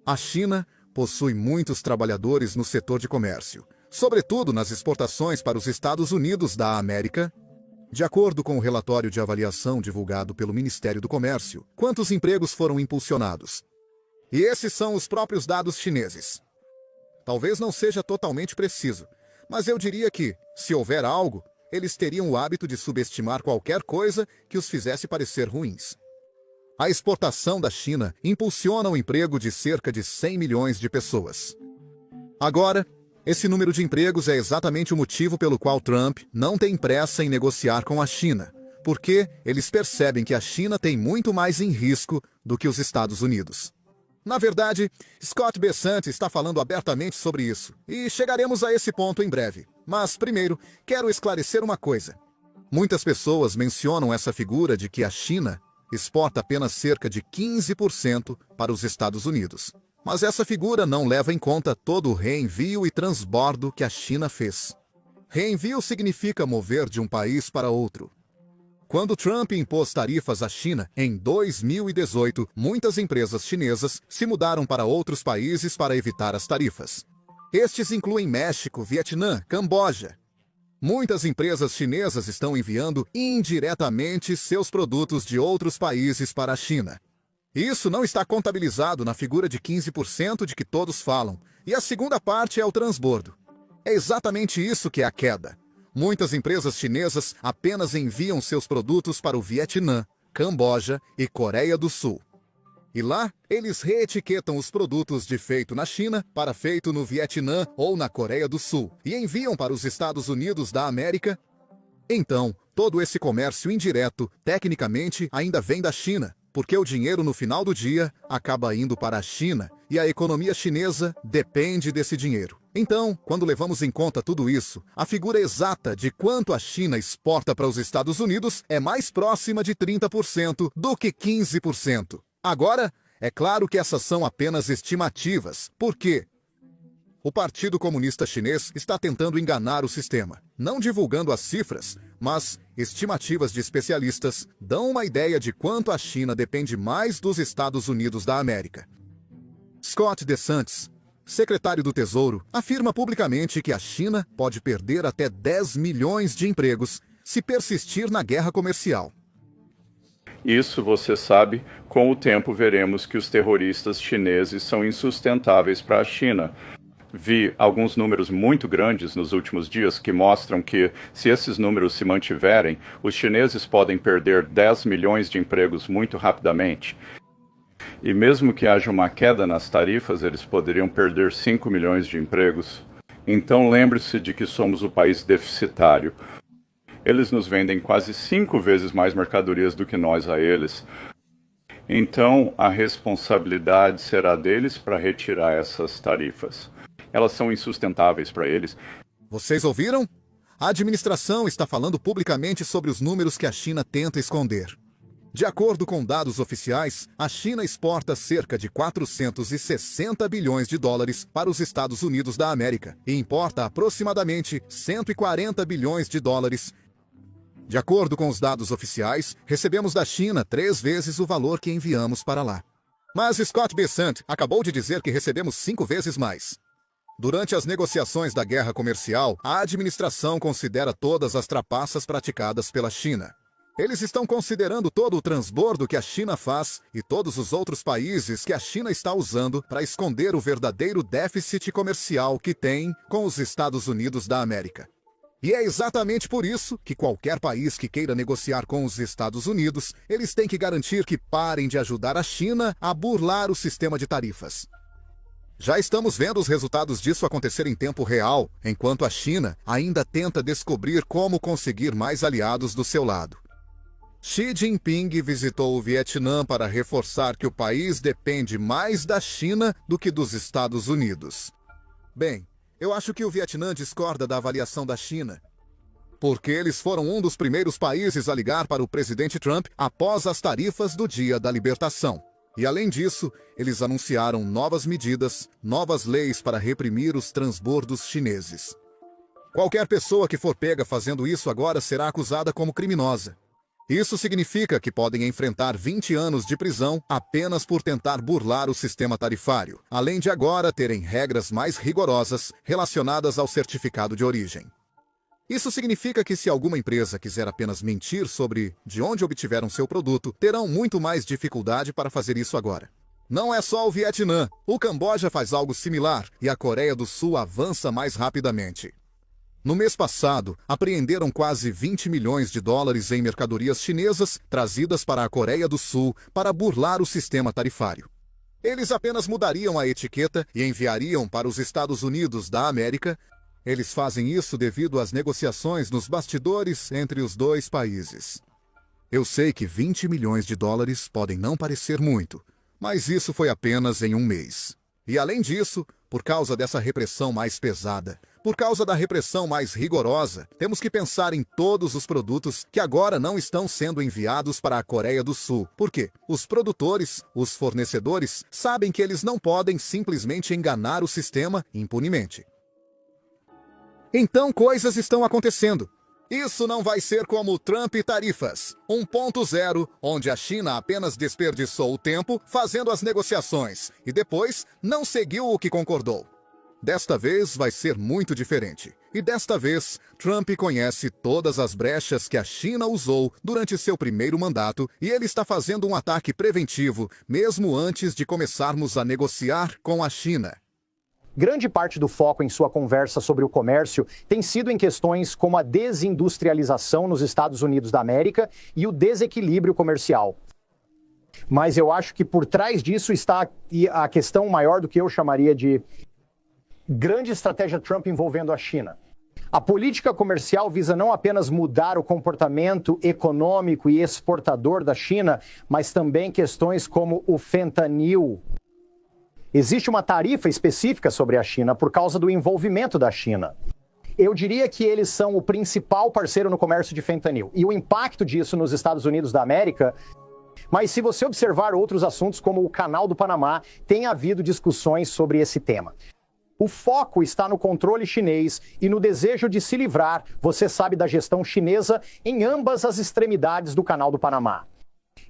A China possui muitos trabalhadores no setor de comércio, sobretudo nas exportações para os Estados Unidos da América. De acordo com o relatório de avaliação divulgado pelo Ministério do Comércio, quantos empregos foram impulsionados? E esses são os próprios dados chineses. Talvez não seja totalmente preciso, mas eu diria que, se houver algo, eles teriam o hábito de subestimar qualquer coisa que os fizesse parecer ruins. A exportação da China impulsiona o emprego de cerca de 100 milhões de pessoas. Agora, esse número de empregos é exatamente o motivo pelo qual Trump não tem pressa em negociar com a China, porque eles percebem que a China tem muito mais em risco do que os Estados Unidos. Na verdade, Scott Bessent está falando abertamente sobre isso, e chegaremos a esse ponto em breve. Mas, primeiro, quero esclarecer uma coisa. Muitas pessoas mencionam essa figura de que a China exporta apenas cerca de 15% para os Estados Unidos. Mas essa figura não leva em conta todo o reenvio e transbordo que a China fez. Reenvio significa mover de um país para outro. Quando Trump impôs tarifas à China em 2018, muitas empresas chinesas se mudaram para outros países para evitar as tarifas. Estes incluem México, Vietnã, Camboja. Muitas empresas chinesas estão enviando indiretamente seus produtos de outros países para a China. Isso não está contabilizado na figura de 15% de que todos falam, e a segunda parte é o transbordo. É exatamente isso que é a queda. Muitas empresas chinesas apenas enviam seus produtos para o Vietnã, Camboja e Coreia do Sul. E lá, eles reetiquetam os produtos de feito na China para feito no Vietnã ou na Coreia do Sul e enviam para os Estados Unidos da América. Então, todo esse comércio indireto, tecnicamente, ainda vem da China, porque o dinheiro no final do dia acaba indo para a China e a economia chinesa depende desse dinheiro. Então, quando levamos em conta tudo isso, a figura exata de quanto a China exporta para os Estados Unidos é mais próxima de 30% do que 15%. Agora, é claro que essas são apenas estimativas, porque o Partido Comunista Chinês está tentando enganar o sistema, não divulgando as cifras, mas estimativas de especialistas dão uma ideia de quanto a China depende mais dos Estados Unidos da América. Scott DeSantis, secretário do Tesouro, afirma publicamente que a China pode perder até 10 milhões de empregos se persistir na guerra comercial. Isso você sabe, com o tempo veremos que os terroristas chineses são insustentáveis para a China. Vi alguns números muito grandes nos últimos dias que mostram que, se esses números se mantiverem, os chineses podem perder 10 milhões de empregos muito rapidamente. E mesmo que haja uma queda nas tarifas, eles poderiam perder 5 milhões de empregos. Então lembre-se de que somos o país deficitário. Eles nos vendem quase 5 vezes mais mercadorias do que nós a eles. Então a responsabilidade será deles para retirar essas tarifas. Elas são insustentáveis para eles. Vocês ouviram? A administração está falando publicamente sobre os números que a China tenta esconder. De acordo com dados oficiais, a China exporta cerca de 460 bilhões de dólares para os Estados Unidos da América e importa aproximadamente 140 bilhões de dólares. De acordo com os dados oficiais, recebemos da China 3 vezes o valor que enviamos para lá. Mas Scott Bessent acabou de dizer que recebemos 5 vezes mais. Durante as negociações da guerra comercial, a administração considera todas as trapaças praticadas pela China. Eles estão considerando todo o transbordo que a China faz e todos os outros países que a China está usando para esconder o verdadeiro déficit comercial que tem com os Estados Unidos da América. E é exatamente por isso que qualquer país que queira negociar com os Estados Unidos, eles têm que garantir que parem de ajudar a China a burlar o sistema de tarifas. Já estamos vendo os resultados disso acontecer em tempo real, enquanto a China ainda tenta descobrir como conseguir mais aliados do seu lado. Xi Jinping visitou o Vietnã para reforçar que o país depende mais da China do que dos Estados Unidos. Bem, eu acho que o Vietnã discorda da avaliação da China, porque eles foram um dos primeiros países a ligar para o presidente Trump após as tarifas do Dia da Libertação. E além disso, eles anunciaram novas medidas, novas leis para reprimir os transbordos chineses. Qualquer pessoa que for pega fazendo isso agora será acusada como criminosa. Isso significa que podem enfrentar 20 anos de prisão apenas por tentar burlar o sistema tarifário, além de agora terem regras mais rigorosas relacionadas ao certificado de origem. Isso significa que se alguma empresa quiser apenas mentir sobre de onde obtiveram seu produto, terão muito mais dificuldade para fazer isso agora. Não é só o Vietnã, o Camboja faz algo similar e a Coreia do Sul avança mais rapidamente. No mês passado, apreenderam quase 20 milhões de dólares em mercadorias chinesas trazidas para a Coreia do Sul para burlar o sistema tarifário. Eles apenas mudariam a etiqueta e enviariam para os Estados Unidos da América. Eles fazem isso devido às negociações nos bastidores entre os dois países. Eu sei que 20 milhões de dólares podem não parecer muito, mas isso foi apenas em um mês. E além disso, por causa dessa repressão mais pesada, por causa da repressão mais rigorosa, temos que pensar em todos os produtos que agora não estão sendo enviados para a Coreia do Sul. Por quê? Os produtores, os fornecedores, sabem que eles não podem simplesmente enganar o sistema impunemente. Então coisas estão acontecendo. Isso não vai ser como Trump e tarifas 1.0, onde a China apenas desperdiçou o tempo fazendo as negociações e depois não seguiu o que concordou. Desta vez vai ser muito diferente. E desta vez, Trump conhece todas as brechas que a China usou durante seu primeiro mandato e ele está fazendo um ataque preventivo, mesmo antes de começarmos a negociar com a China. Grande parte do foco em sua conversa sobre o comércio tem sido em questões como a desindustrialização nos Estados Unidos da América e o desequilíbrio comercial. Mas eu acho que por trás disso está a questão maior do que eu chamaria de grande estratégia Trump envolvendo a China. A política comercial visa não apenas mudar o comportamento econômico e exportador da China, mas também questões como o fentanil. Existe uma tarifa específica sobre a China por causa do envolvimento da China. Eu diria que eles são o principal parceiro no comércio de fentanil e o impacto disso nos Estados Unidos da América. Mas se você observar outros assuntos como o Canal do Panamá, tem havido discussões sobre esse tema. O foco está no controle chinês e no desejo de se livrar, você sabe, da gestão chinesa em ambas as extremidades do Canal do Panamá.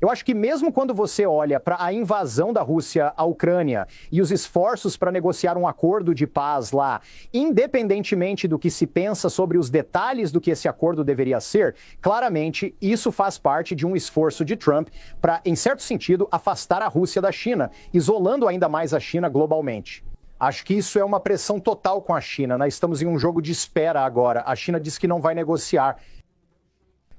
Eu acho que mesmo quando você olha para a invasão da Rússia à Ucrânia e os esforços para negociar um acordo de paz lá, independentemente do que se pensa sobre os detalhes do que esse acordo deveria ser, claramente isso faz parte de um esforço de Trump para, em certo sentido, afastar a Rússia da China, isolando ainda mais a China globalmente. Acho que isso é uma pressão total com a China. Nós estamos em um jogo de espera agora. A China diz que não vai negociar.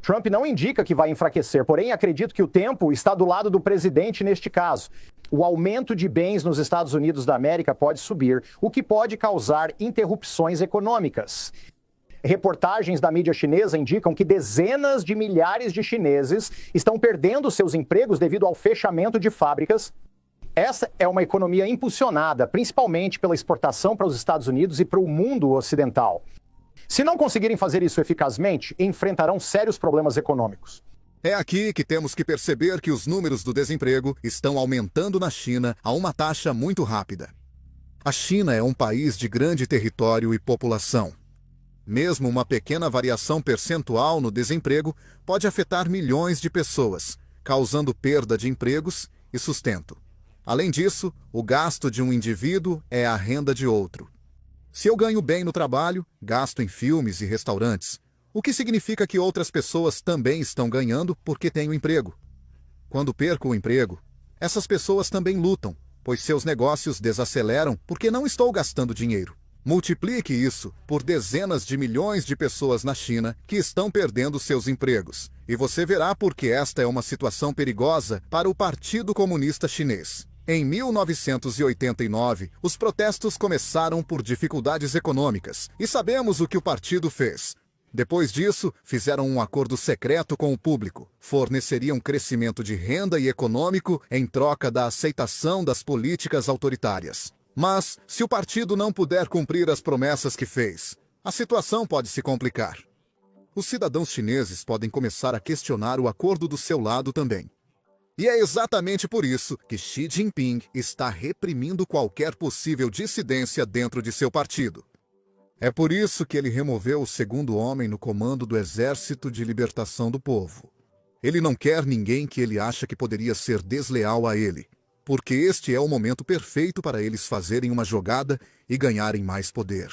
Trump não indica que vai enfraquecer, porém acredito que o tempo está do lado do presidente neste caso. O aumento de bens nos Estados Unidos da América pode subir, o que pode causar interrupções econômicas. Reportagens da mídia chinesa indicam que dezenas de milhares de chineses estão perdendo seus empregos devido ao fechamento de fábricas. Essa é uma economia impulsionada, principalmente pela exportação para os Estados Unidos e para o mundo ocidental. Se não conseguirem fazer isso eficazmente, enfrentarão sérios problemas econômicos. É aqui que temos que perceber que os números do desemprego estão aumentando na China a uma taxa muito rápida. A China é um país de grande território e população. Mesmo uma pequena variação percentual no desemprego pode afetar milhões de pessoas, causando perda de empregos e sustento. Além disso, o gasto de um indivíduo é a renda de outro. Se eu ganho bem no trabalho, gasto em filmes e restaurantes, o que significa que outras pessoas também estão ganhando porque tenho emprego. Quando perco o emprego, essas pessoas também lutam, pois seus negócios desaceleram porque não estou gastando dinheiro. Multiplique isso por dezenas de milhões de pessoas na China que estão perdendo seus empregos, e você verá por que esta é uma situação perigosa para o Partido Comunista Chinês. Em 1989, os protestos começaram por dificuldades econômicas, e sabemos o que o partido fez. Depois disso, fizeram um acordo secreto com o público. Forneceriam crescimento de renda e econômico em troca da aceitação das políticas autoritárias. Mas, se o partido não puder cumprir as promessas que fez, a situação pode se complicar. Os cidadãos chineses podem começar a questionar o acordo do seu lado também. E é exatamente por isso que Xi Jinping está reprimindo qualquer possível dissidência dentro de seu partido. É por isso que ele removeu o segundo homem no comando do Exército de Libertação do Povo. Ele não quer ninguém que ele acha que poderia ser desleal a ele, porque este é o momento perfeito para eles fazerem uma jogada e ganharem mais poder.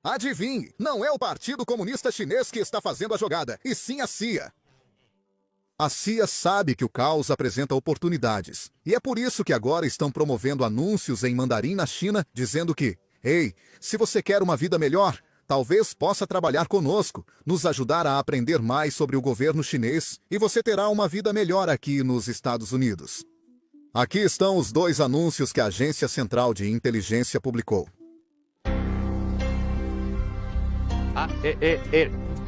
Adivinhe, não é o Partido Comunista Chinês que está fazendo a jogada, e sim a CIA. A CIA sabe que o caos apresenta oportunidades, e é por isso que agora estão promovendo anúncios em mandarim na China, dizendo que, ei, se você quer uma vida melhor, talvez possa trabalhar conosco, nos ajudar a aprender mais sobre o governo chinês, e você terá uma vida melhor aqui nos Estados Unidos. Aqui estão os dois anúncios que a Agência Central de Inteligência publicou.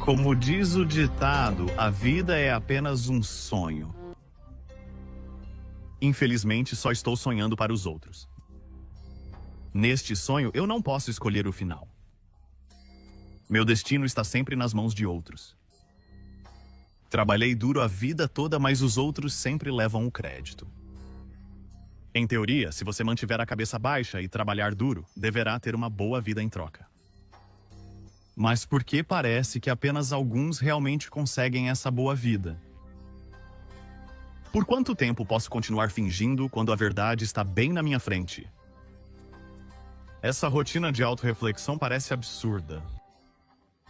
Como diz o ditado, a vida é apenas um sonho. Infelizmente, só estou sonhando para os outros. Neste sonho, eu não posso escolher o final. Meu destino está sempre nas mãos de outros. Trabalhei duro a vida toda, mas os outros sempre levam o crédito. Em teoria, se você mantiver a cabeça baixa e trabalhar duro, deverá ter uma boa vida em troca. Mas por que parece que apenas alguns realmente conseguem essa boa vida? Por quanto tempo posso continuar fingindo quando a verdade está bem na minha frente? Essa rotina de autorreflexão parece absurda.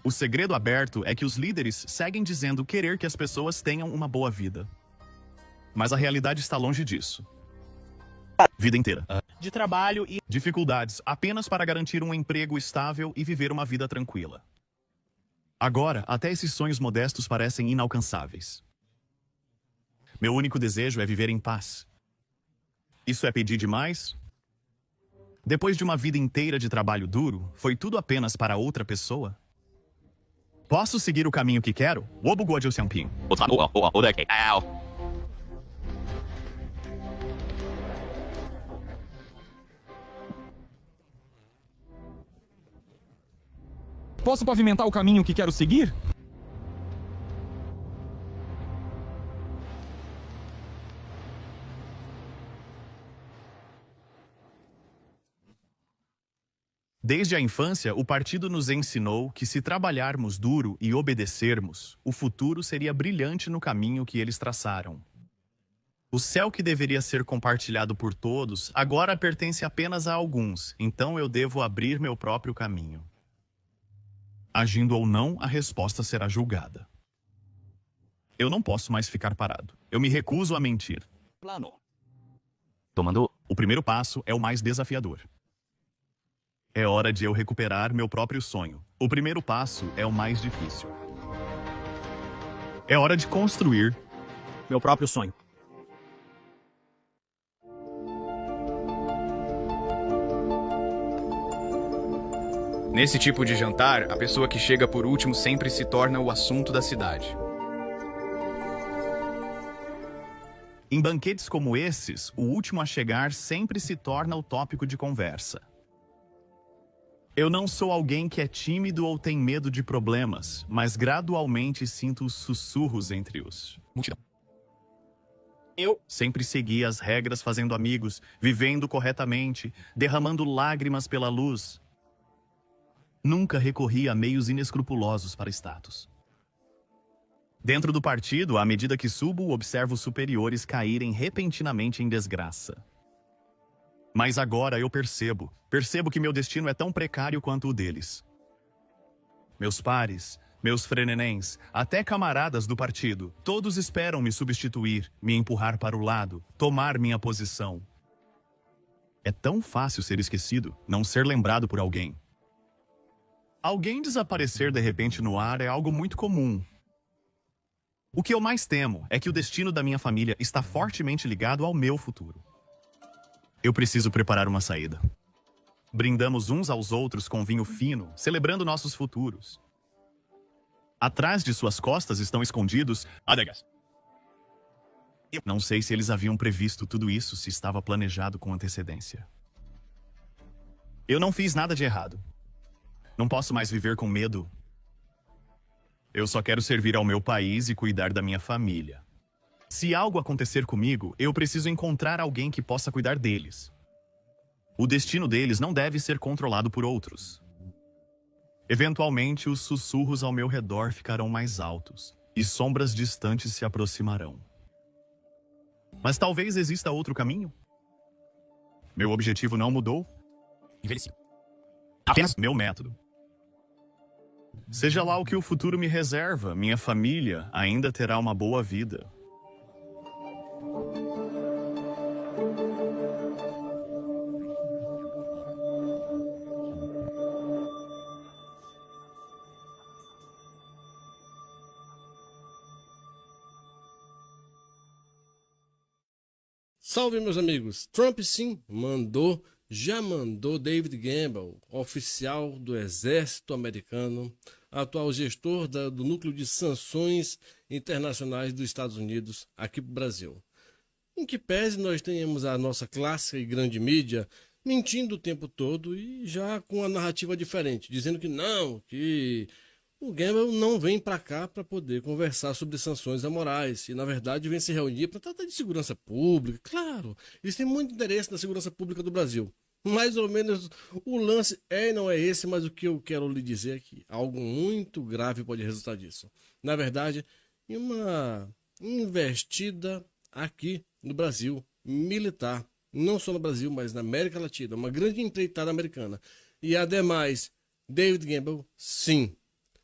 O segredo aberto é que os líderes seguem dizendo querer que as pessoas tenham uma boa vida. Mas a realidade está longe disso. Vida inteira. De trabalho e dificuldades apenas para garantir um emprego estável e viver uma vida tranquila. Agora, até esses sonhos modestos parecem inalcançáveis. Meu único desejo é viver em paz. Isso é pedir demais? Depois de uma vida inteira de trabalho duro, foi tudo apenas para outra pessoa? Posso seguir o caminho que quero? posso pavimentar o caminho que quero seguir? Desde a infância, o partido nos ensinou que se trabalharmos duro e obedecermos, o futuro seria brilhante no caminho que eles traçaram. O céu que deveria ser compartilhado por todos, agora pertence apenas a alguns, então eu devo abrir meu próprio caminho. Agindo ou não, a resposta será julgada. Eu não posso mais ficar parado. Eu me recuso a mentir. Plano. Tomando. O primeiro passo é o mais desafiador. É hora de eu recuperar meu próprio sonho. O primeiro passo é o mais difícil. É hora de construir meu próprio sonho. Nesse tipo de jantar, a pessoa que chega por último sempre se torna o assunto da cidade. Em banquetes como esses, o último a chegar sempre se torna o tópico de conversa. Eu não sou alguém que é tímido ou tem medo de problemas, mas gradualmente sinto os sussurros entre os multidão. Eu sempre segui as regras fazendo amigos, vivendo corretamente, derramando lágrimas pela luz. Nunca recorri a meios inescrupulosos para status. Dentro do partido, à medida que subo, observo os superiores caírem repentinamente em desgraça. Mas agora eu percebo que meu destino é tão precário quanto o deles. Meus pares, meus frenenéns, até camaradas do partido, todos esperam me substituir, me empurrar para o lado, tomar minha posição. É tão fácil ser esquecido, não ser lembrado por alguém. Alguém desaparecer de repente no ar é algo muito comum. O que eu mais temo é que o destino da minha família está fortemente ligado ao meu futuro. Eu preciso preparar uma saída. Brindamos uns aos outros com vinho fino, celebrando nossos futuros. Atrás de suas costas estão escondidos adagas. Eu não sei se eles haviam previsto tudo isso, se estava planejado com antecedência. Eu não fiz nada de errado. Não posso mais viver com medo. Eu só quero servir ao meu país e cuidar da minha família. Se algo acontecer comigo, eu preciso encontrar alguém que possa cuidar deles. O destino deles não deve ser controlado por outros. Eventualmente, os sussurros ao meu redor ficarão mais altos e sombras distantes se aproximarão. Mas talvez exista outro caminho? Meu objetivo não mudou? Envelheci. Apenas meu método. Seja lá o que o futuro me reserva, minha família ainda terá uma boa vida. Salve, meus amigos! Trump sim já mandou David Campbell, oficial do exército americano, atual gestor do Núcleo de Sanções Internacionais dos Estados Unidos aqui para o Brasil. Em que pese nós tenhamos a nossa clássica e grande mídia mentindo o tempo todo e já com a narrativa diferente, dizendo que não, que o Gamble não vem para cá para poder conversar sobre sanções amorais e, na verdade, vem se reunir para tratar de segurança pública. Claro, eles têm muito interesse na segurança pública do Brasil. Mais ou menos o lance é e não é esse, mas o que eu quero lhe dizer é que algo muito grave pode resultar disso. Na verdade, em uma investida aqui no Brasil, militar, não só no Brasil, mas na América Latina, uma grande empreitada americana. E ademais, David Gamble, sim,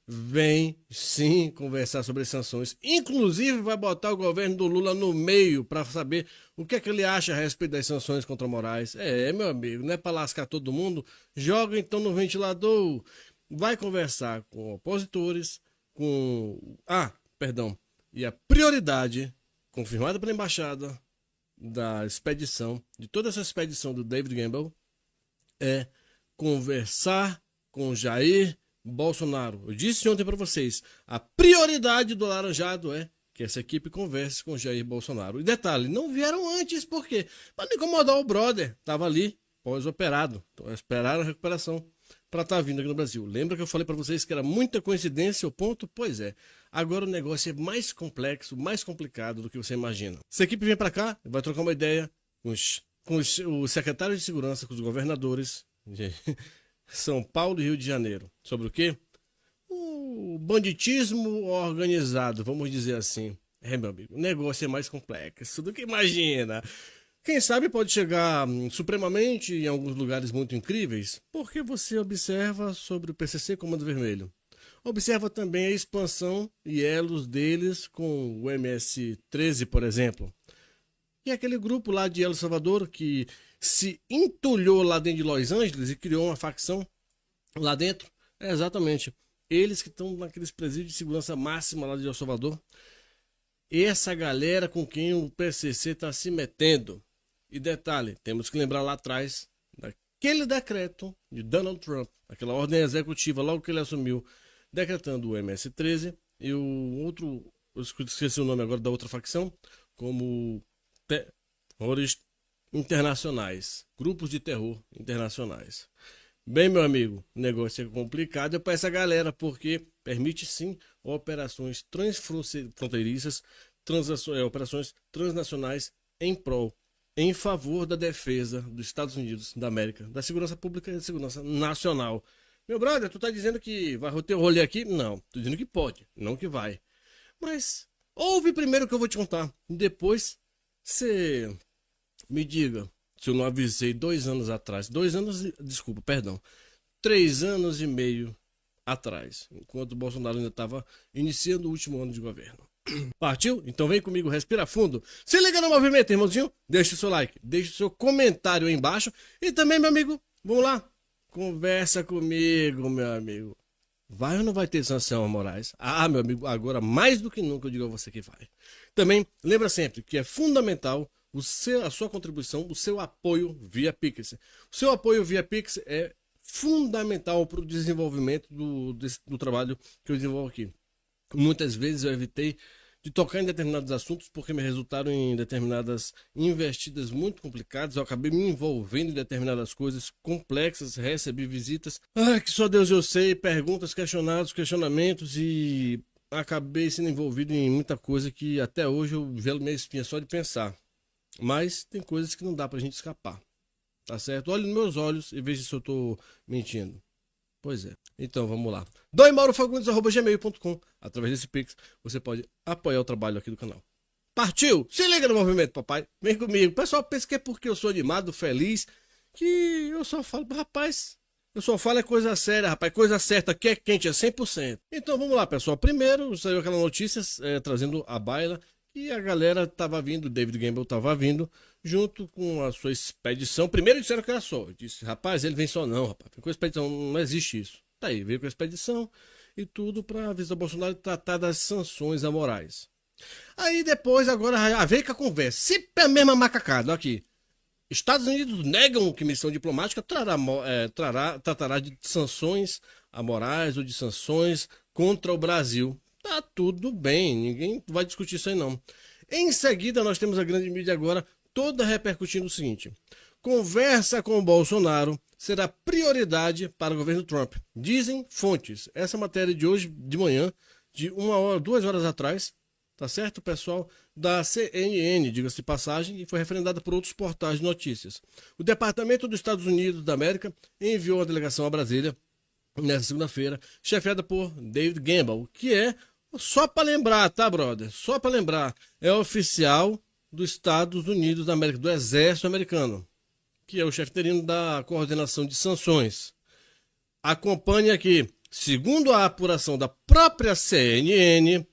vem sim conversar sobre sanções, inclusive vai botar o governo do Lula no meio para saber o que é que ele acha a respeito das sanções contra Moraes. Meu amigo, não é para lascar todo mundo, joga então no ventilador, vai conversar com opositores, e a prioridade confirmada pela embaixada da expedição, de toda essa expedição do David Gamble, é conversar com Jair Bolsonaro. Eu disse ontem para vocês, a prioridade do Laranjado é que essa equipe converse com Jair Bolsonaro. E detalhe, não vieram antes, por quê? Para não incomodar o brother, estava ali, pós-operado, então esperaram a recuperação para estar vindo aqui no Brasil. Lembra que eu falei para vocês que era muita coincidência o ponto? Pois é. Agora o negócio é mais complexo, mais complicado do que você imagina. Essa equipe vem para cá, vai trocar uma ideia com os secretários de segurança, com os governadores de São Paulo e Rio de Janeiro. Sobre o quê? O banditismo organizado, vamos dizer assim. Meu amigo, o negócio é mais complexo do que imagina. Quem sabe pode chegar supremamente em alguns lugares muito incríveis, porque você observa sobre o PCC Comando Vermelho. Observa também a expansão e elos deles com o MS-13, por exemplo. E aquele grupo lá de El Salvador que se entulhou lá dentro de Los Angeles e criou uma facção lá dentro. Exatamente. Eles que estão naqueles presídios de segurança máxima lá de El Salvador. Essa galera com quem o PCC está se metendo. E detalhe, temos que lembrar lá atrás daquele decreto de Donald Trump, aquela ordem executiva logo que ele assumiu, decretando o MS-13 e o outro, eu esqueci o nome agora da outra facção, como terrores internacionais, grupos de terror internacionais. Bem, meu amigo, o negócio é complicado para essa galera, porque permite sim operações transfronteiriças, operações transnacionais em favor da defesa dos Estados Unidos da América, da segurança pública e da segurança nacional. Meu brother, tu tá dizendo que vai ter um rolê aqui? Não, tô dizendo que pode, não que vai. Mas ouve primeiro o que eu vou te contar, depois você me diga se eu não avisei 2 anos atrás, 3 anos e meio atrás, enquanto o Bolsonaro ainda estava iniciando o último ano de governo. Partiu? Então vem comigo, respira fundo. Se liga no movimento, irmãozinho. Deixa o seu like, deixa o seu comentário aí embaixo. E também, meu amigo, vamos lá. Conversa comigo, meu amigo. Vai ou não vai ter sanção a Moraes? Meu amigo, agora mais do que nunca eu digo a você que vai. Também, lembra sempre que é fundamental a sua contribuição, o seu apoio via Pix. O seu apoio via Pix é fundamental para o desenvolvimento do trabalho que eu desenvolvo aqui. Muitas vezes eu evitei de tocar em determinados assuntos porque me resultaram em determinadas investidas muito complicadas. Eu acabei me envolvendo em determinadas coisas complexas, recebi visitas que só Deus eu sei, perguntas, questionamentos, e acabei sendo envolvido em muita coisa que até hoje eu velo minha espinha só de pensar. Mas tem coisas que não dá pra gente escapar, tá certo? Olhe nos meus olhos e veja se eu tô mentindo. Pois é. Então vamos lá. doimaurofagundes@gmail.com. Através desse Pix você pode apoiar o trabalho aqui do canal. Partiu! Se liga no movimento, papai. Vem comigo. O pessoal pensa que é porque eu sou animado, feliz, que eu só falo, rapaz, eu só falo é coisa séria, rapaz. Coisa certa que é quente, é 100%. Então vamos lá, pessoal. Primeiro saiu aquela notícia trazendo a baila e a galera tava vindo, David Gamble tava vindo junto com a sua expedição. Primeiro disseram que era só. Eu disse, rapaz, ele vem só não, rapaz. Com a expedição não existe isso. Tá aí, veio com a expedição e tudo para avisar o Bolsonaro tratar das sanções amorais. Aí depois, agora, veio com a conversa. Sempre a mesma macacada, aqui. Estados Unidos negam que missão diplomática tratará de sanções amorais ou de sanções contra o Brasil. Tá tudo bem, ninguém vai discutir isso aí não. Em seguida, nós temos a grande mídia agora toda repercutindo o seguinte: conversa com o Bolsonaro será prioridade para o governo Trump. Dizem fontes. Essa matéria de hoje de manhã, de 2 horas atrás, tá certo, pessoal? Da CNN, diga-se de passagem, e foi referendada por outros portais de notícias. O Departamento dos Estados Unidos da América enviou uma delegação a Brasília nesta segunda-feira, chefiada por David Gamble, que é, só para lembrar, tá, brother? Só para lembrar, é oficial dos Estados Unidos da América, do Exército Americano, que é o chefe interino da coordenação de sanções. Acompanhe aqui, segundo a apuração da própria CNN,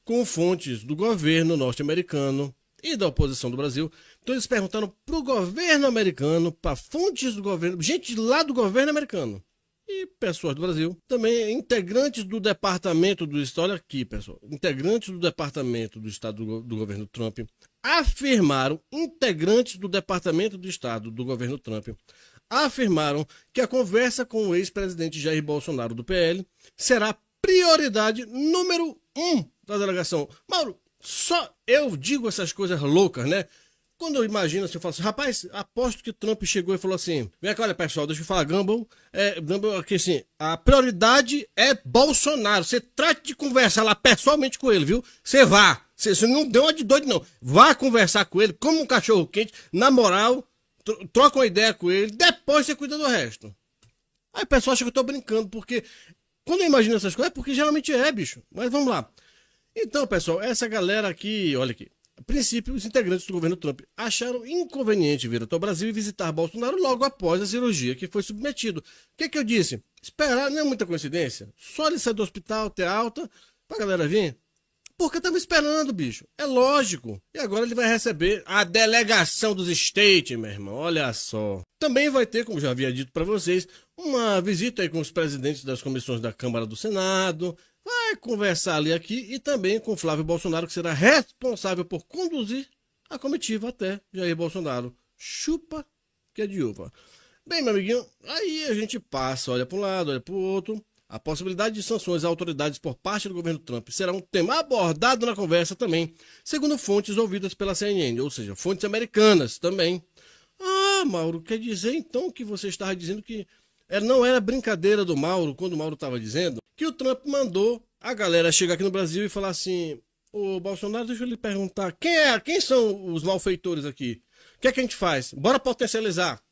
com fontes do governo norte-americano e da oposição do Brasil. Então eles perguntaram para o governo americano, para fontes do governo, gente lá do governo americano e pessoas do Brasil, também integrantes do departamento do Estado, olha aqui, pessoal, integrantes do departamento do Estado do governo Trump, integrantes do departamento do Estado do governo Trump, afirmaram que a conversa com o ex-presidente Jair Bolsonaro do PL será prioridade número 1 da delegação. Mauro, só eu digo essas coisas loucas, né? Quando eu imagino assim, eu falo assim, rapaz, aposto que Trump chegou e falou assim, vem cá, olha pessoal, deixa eu falar, Gamble, aqui assim, a prioridade é Bolsonaro, você trate de conversar lá pessoalmente com ele, viu? Você vá, você não deu uma de doido não, vá conversar com ele como um cachorro quente, na moral, troca uma ideia com ele, depois você cuida do resto. Aí o pessoal acha que eu tô brincando, porque quando eu imagino essas coisas, é porque geralmente é, bicho, mas vamos lá. Então, pessoal, essa galera aqui, olha aqui. A princípio, os integrantes do governo Trump acharam inconveniente vir até o Brasil e visitar Bolsonaro logo após a cirurgia que foi submetido. O que eu disse? Esperar não é muita coincidência. Só ele sair do hospital, ter alta, pra galera vir. Porque tava esperando, bicho. É lógico. E agora ele vai receber a delegação dos States, meu irmão. Olha só. Também vai ter, como já havia dito para vocês, uma visita aí com os presidentes das comissões da Câmara do Senado. Vai conversar ali aqui e também com Flávio Bolsonaro, que será responsável por conduzir a comitiva até Jair Bolsonaro. Chupa que é de uva. Bem, meu amiguinho, aí a gente passa, olha para um lado, olha para o outro. A possibilidade de sanções a autoridades por parte do governo Trump será um tema abordado na conversa também, segundo fontes ouvidas pela CNN, ou seja, fontes americanas também. Ah, Mauro, quer dizer então que você estava dizendo que não era brincadeira do Mauro, quando o Mauro estava dizendo que o Trump mandou a galera chegar aqui no Brasil e falar assim, ô Bolsonaro, deixa eu lhe perguntar, quem são os malfeitores aqui? O que é que a gente faz? Bora potencializar.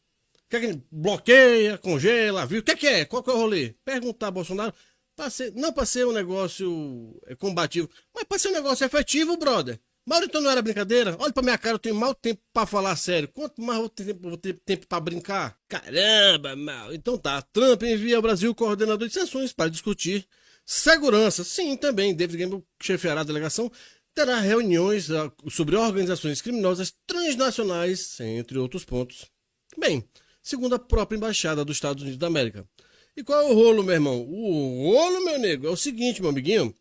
O que é que a gente bloqueia, congela, viu? O que é? Qual que é o rolê? Perguntar a Bolsonaro, não para ser um negócio combativo, mas para ser um negócio efetivo, brother. Mauro, então não era brincadeira? Olha pra minha cara, eu tenho mau tempo pra falar sério. Quanto mais vou ter tempo pra brincar? Caramba, mal. Então tá, Trump envia ao Brasil o coordenador de sanções para discutir segurança. Sim, também, David Gamble chefiará a delegação, terá reuniões sobre organizações criminosas transnacionais, entre outros pontos. Bem, segundo a própria Embaixada dos Estados Unidos da América. E qual é o rolo, meu irmão? O rolo, meu nego, é o seguinte, meu amiguinho.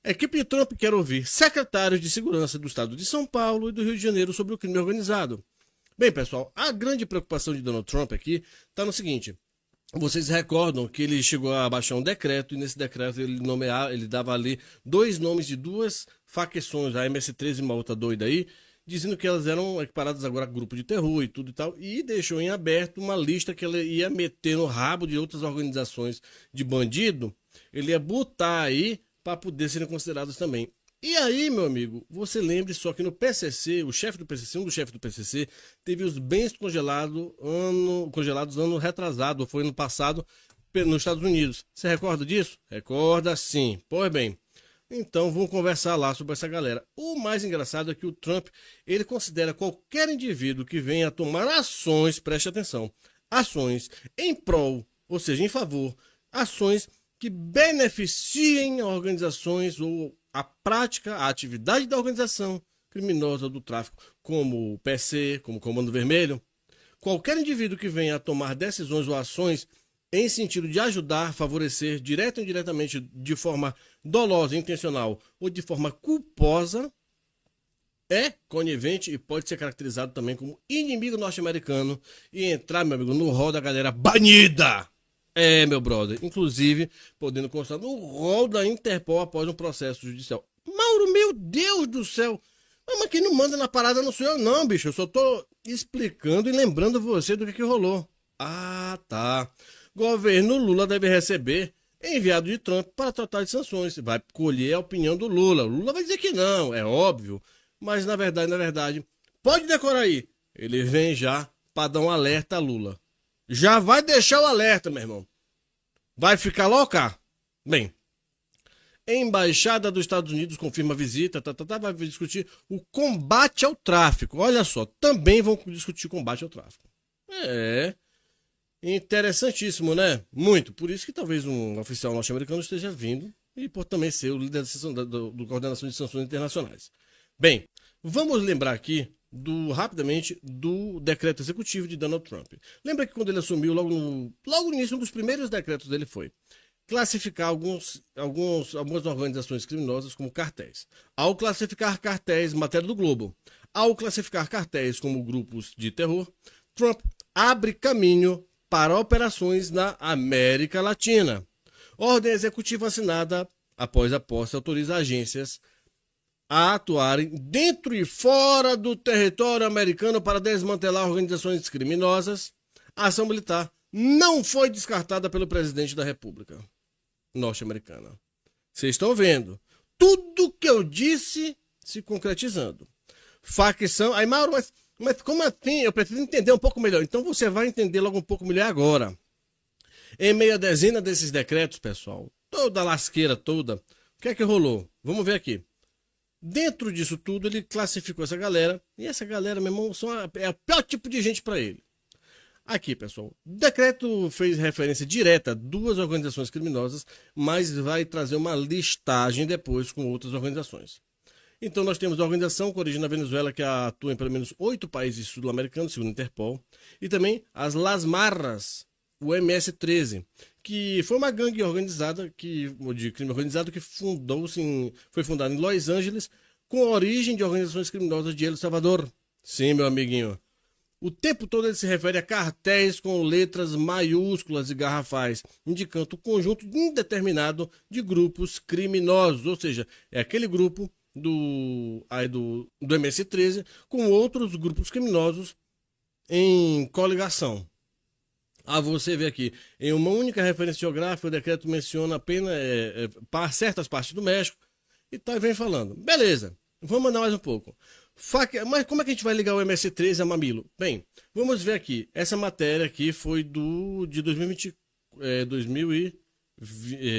A equipe de Trump quer ouvir secretários de segurança do estado de São Paulo e do Rio de Janeiro sobre o crime organizado. Bem, pessoal, a grande preocupação de Donald Trump aqui está no seguinte. Vocês recordam que ele chegou a baixar um decreto e nesse decreto ele dava ali 2 nomes de 2 facções, a MS-13 e uma outra doida aí, dizendo que elas eram equiparadas agora a grupo de terror e tudo e tal, e deixou em aberto uma lista que ele ia meter no rabo de outras organizações de bandido, ele ia botar aí para poder serem considerados também. E aí, meu amigo, você lembre só que no PCC, um dos chefes do PCC, teve os bens congelados ano retrasado, foi ano passado, nos Estados Unidos. Você recorda disso? Recorda sim. Pois bem, então vamos conversar lá sobre essa galera. O mais engraçado é que o Trump, ele considera qualquer indivíduo que venha a tomar ações, preste atenção, ações em prol, ou seja, em favor, ações que beneficiem organizações ou a prática, a atividade da organização criminosa do tráfico, como o PC, como o Comando Vermelho. Qualquer indivíduo que venha a tomar decisões ou ações em sentido de ajudar, favorecer, direto ou indiretamente, de forma dolosa, intencional ou de forma culposa, é conivente e pode ser caracterizado também como inimigo norte-americano e entrar, meu amigo, no rol da galera banida. É, meu brother. Inclusive, podendo constar no rol da Interpol após um processo judicial. Mauro, meu Deus do céu. Mas quem não manda na parada não sou eu não, bicho. Eu só tô explicando e lembrando você do que rolou. Ah, tá. Governo Lula deve receber enviado de Trump para tratar de sanções. Vai colher a opinião do Lula. O Lula vai dizer que não, é óbvio. Mas na verdade, pode decorar aí. Ele vem já para dar um alerta a Lula. Já vai deixar o alerta, meu irmão. Vai ficar louca? Bem, Embaixada dos Estados Unidos confirma a visita, vai discutir o combate ao tráfico. Olha só, também vão discutir o combate ao tráfico. É interessantíssimo, né? Muito. Por isso que talvez um oficial norte-americano esteja vindo e por também ser o líder da seção do Coordenação de Sanções Internacionais. Bem, vamos lembrar aqui rapidamente do decreto executivo de Donald Trump. Lembra que quando ele assumiu, logo no início, um dos primeiros decretos dele foi classificar algumas organizações criminosas como cartéis. Ao classificar cartéis, matéria do Globo, ao classificar cartéis como grupos de terror, Trump abre caminho para operações na América Latina. Ordem executiva assinada após a posse autoriza agências a atuarem dentro e fora do território americano para desmantelar organizações criminosas. A ação militar não foi descartada pelo presidente da República norte-americana. Vocês estão vendo tudo que eu disse se concretizando. Facção. Aí, Mauro, mas como assim? Eu preciso entender um pouco melhor. Então você vai entender logo um pouco melhor agora. Em meia dezena desses decretos, pessoal, toda a lasqueira toda, o que é que rolou? Vamos ver aqui. Dentro disso tudo, ele classificou essa galera, e essa galera, meu irmão, é o pior tipo de gente para ele. Aqui, pessoal, o decreto fez referência direta a 2 organizações criminosas, mas vai trazer uma listagem depois com outras organizações. Então nós temos a organização com origem na Venezuela, que atua em pelo menos 8 países sul-americanos, segundo a Interpol, e também as Las Marras, o MS-13, que foi uma gangue organizada, de crime organizado, que foi fundada em Los Angeles, com origem de organizações criminosas de El Salvador. Sim, meu amiguinho. O tempo todo ele se refere a cartéis com letras maiúsculas e garrafais, indicando o conjunto indeterminado de grupos criminosos, ou seja, é aquele grupo do MS-13 com outros grupos criminosos em coligação. Você vê aqui, em uma única referência geográfica, o decreto menciona apenas certas partes do México e vem falando. Beleza, vamos mandar mais um pouco. Mas como é que a gente vai ligar o MS-13 a Mamilo? Bem, vamos ver aqui. Essa matéria aqui foi de 2020,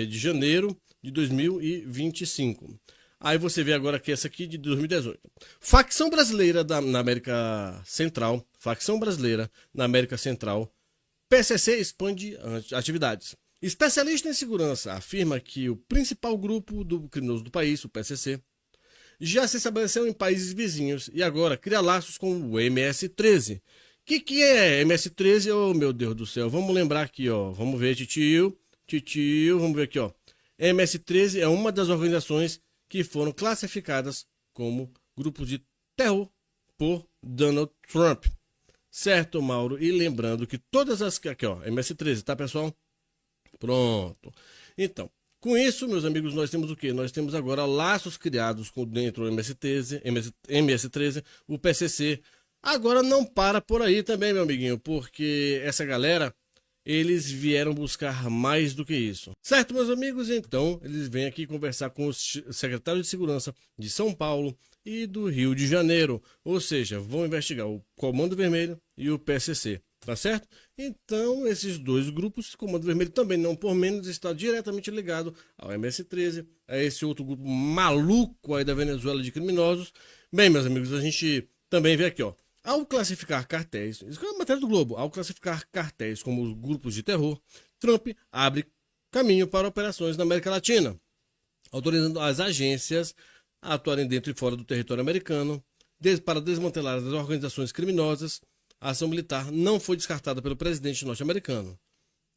de janeiro de 2025. Aí você vê agora que essa aqui de 2018. Facção brasileira na América Central. PCC expande atividades. Especialista em segurança afirma que o principal grupo criminoso do país, o PCC, já se estabeleceu em países vizinhos e agora cria laços com o MS-13. Que é MS-13? Oh, meu Deus do céu. Vamos lembrar aqui, ó. Vamos ver, titio. Vamos ver aqui, ó. MS-13 é uma das organizações que foram classificadas como grupos de terror por Donald Trump. Certo, Mauro? E lembrando que todas as... Aqui, ó. MS-13, tá, pessoal? Pronto. Então, com isso, meus amigos, nós temos o quê? Nós temos agora laços criados dentro do MS-13, o PCC. Agora não para por aí também, meu amiguinho, porque essa galera, eles vieram buscar mais do que isso. Certo, meus amigos? Então, eles vêm aqui conversar com os secretários de segurança de São Paulo e do Rio de Janeiro. Ou seja, vão investigar o Comando Vermelho e o PCC. Tá certo? Então, esses 2 grupos, o Comando Vermelho também, não por menos, está diretamente ligado ao MS-13, a esse outro grupo maluco aí da Venezuela de criminosos. Bem, meus amigos, a gente também vê aqui, ó. Ao classificar cartéis, isso é a matéria do Globo, ao classificar cartéis como grupos de terror, Trump abre caminho para operações na América Latina, autorizando as agências a atuarem dentro e fora do território americano, para desmantelar as organizações criminosas. A ação militar não foi descartada pelo presidente norte-americano.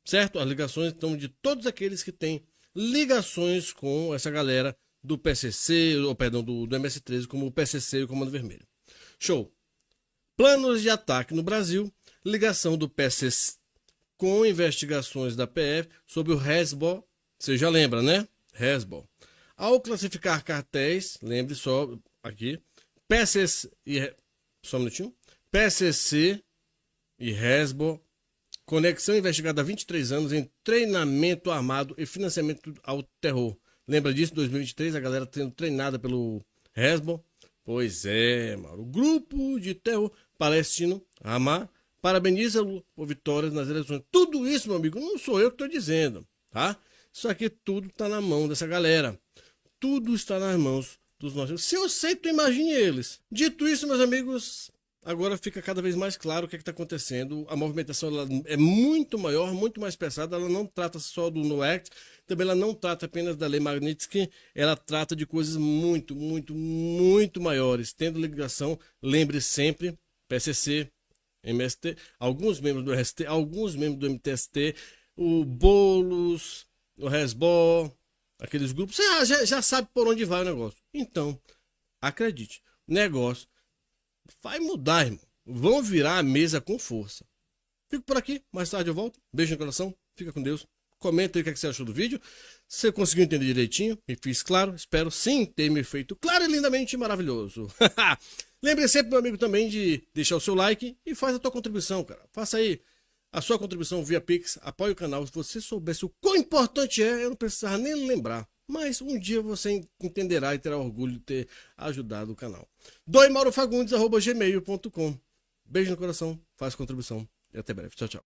Certo? As ligações estão de todos aqueles que têm ligações com essa galera do PCC, ou perdão, do MS-13 como o PCC e o Comando Vermelho. Show. Planos de ataque no Brasil, ligação do PCC com investigações da PF sobre o Hezbollah, você já lembra, né? Hezbollah. Ao classificar cartéis, lembre só aqui, PCC e só um minutinho, PCC e Hezbollah, conexão investigada há 23 anos em treinamento armado e financiamento ao terror. Lembra disso? Em 2023, a galera sendo treinada pelo Hezbollah. Pois é, mano. O grupo de terror palestino, Hamas, parabeniza Lula por vitórias nas eleições. Tudo isso, meu amigo, não sou eu que estou dizendo, tá? Isso aqui tudo está na mão dessa galera. Tudo está nas mãos dos nossos. Se eu sei, tu imagine eles. Dito isso, meus amigos, agora fica cada vez mais claro o que está acontecendo. A movimentação ela é muito maior, muito mais pesada. Ela não trata só do No Act, também ela não trata apenas da Lei Magnitsky, ela trata de coisas muito, muito, muito maiores. Tendo ligação, lembre sempre, PCC, MST, alguns membros do RST, alguns membros do MTST, o Boulos, o Hezbollah, aqueles grupos, você já sabe por onde vai o negócio. Então, acredite, o negócio vai mudar, irmão. Vão virar a mesa com força. Fico por aqui, mais tarde eu volto. Beijo no coração, fica com Deus. Comenta aí o que você achou do vídeo. Se você conseguiu entender direitinho, me fiz claro. Espero sim ter me feito claro e lindamente maravilhoso. Lembre sempre, meu amigo, também de deixar o seu like e faz a tua contribuição, cara. Faça aí a sua contribuição via Pix, apoie o canal. Se você soubesse o quão importante é, eu não precisava nem lembrar. Mas um dia você entenderá e terá orgulho de ter ajudado o canal. doimaurofagundes@gmail.com. Beijo no coração, faz contribuição e até breve. Tchau, tchau.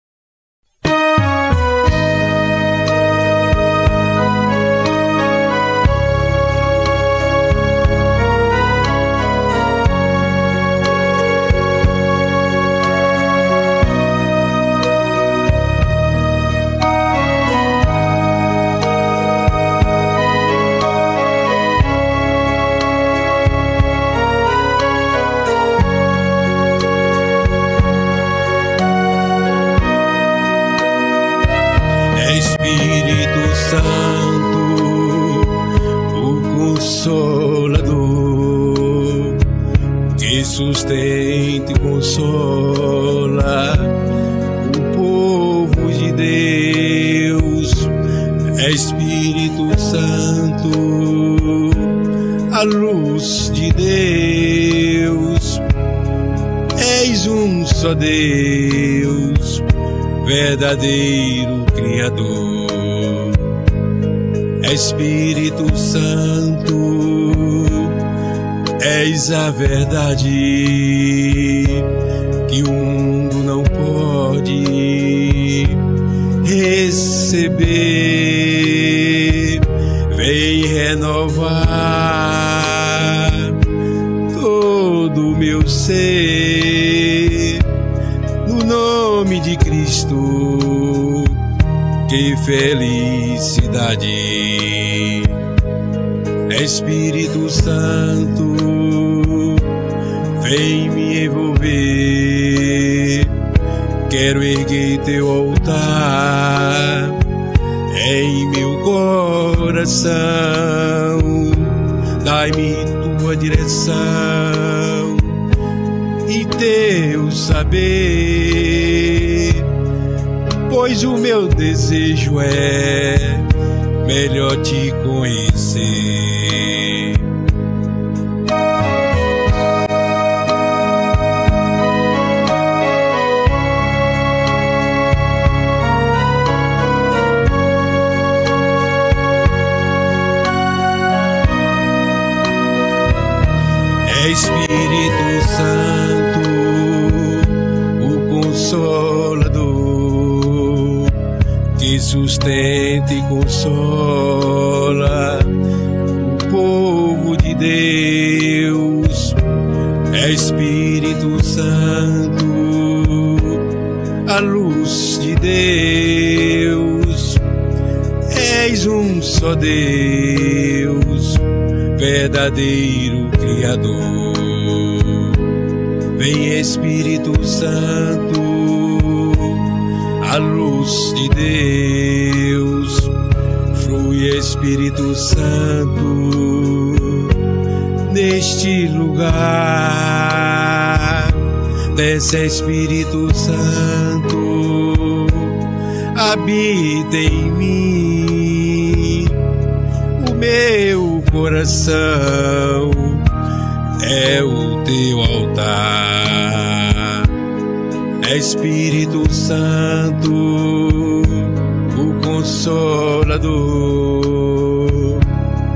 Espírito Santo, o Consolador, que sustenta e consola o povo de Deus. Espírito Santo, a luz de Deus, és um só Deus, verdadeiro Criador. Espírito Santo, és a verdade que o mundo não pode receber. Vem renovar todo o meu ser, no nome de Cristo. Que felicidade! Espírito Santo, vem me envolver. Quero erguer teu altar em meu coração. Dai-me tua direção e teu saber, pois o meu desejo é melhor te conhecer. Espírito Santo, o Consolador, que sustenta e consola o povo de Deus. Espírito Santo, a luz de Deus, és um só Deus, verdadeiro Criador. Vem Espírito Santo, a luz de Deus, Flui Espírito Santo neste lugar. Desce Espírito Santo, habita em mim. O meu coração é o teu altar. Espírito Santo, o Consolador,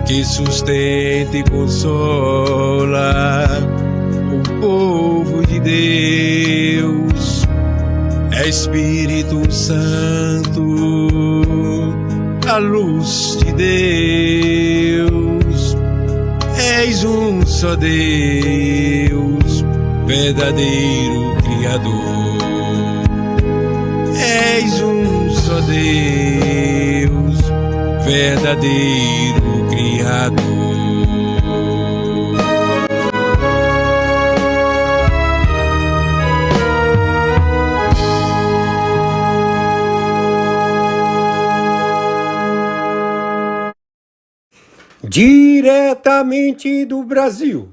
que sustenta e consola o povo de Deus. Espírito Santo, a luz de Deus. És um só Deus, verdadeiro Criador. És um só Deus, verdadeiro Criador. Diretamente do Brasil,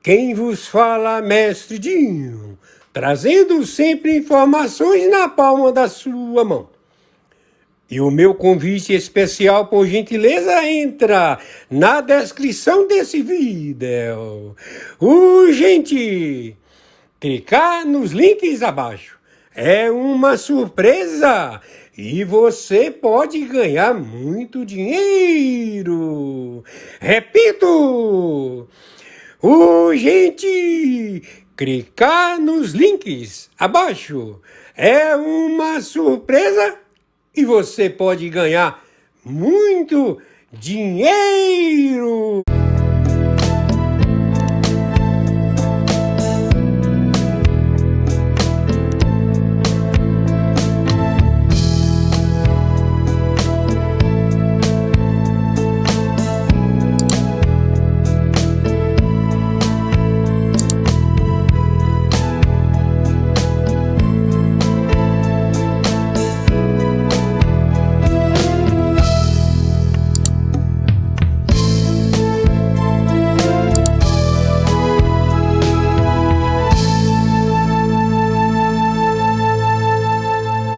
quem vos fala, Mestre Dinho, trazendo sempre informações na palma da sua mão. E o meu convite especial, por gentileza, entra na descrição desse vídeo. Urgente! Clicar nos links abaixo. É uma surpresa! E você pode ganhar muito dinheiro. Repito! Urgente! Clicar nos links abaixo. É uma surpresa e você pode ganhar muito dinheiro.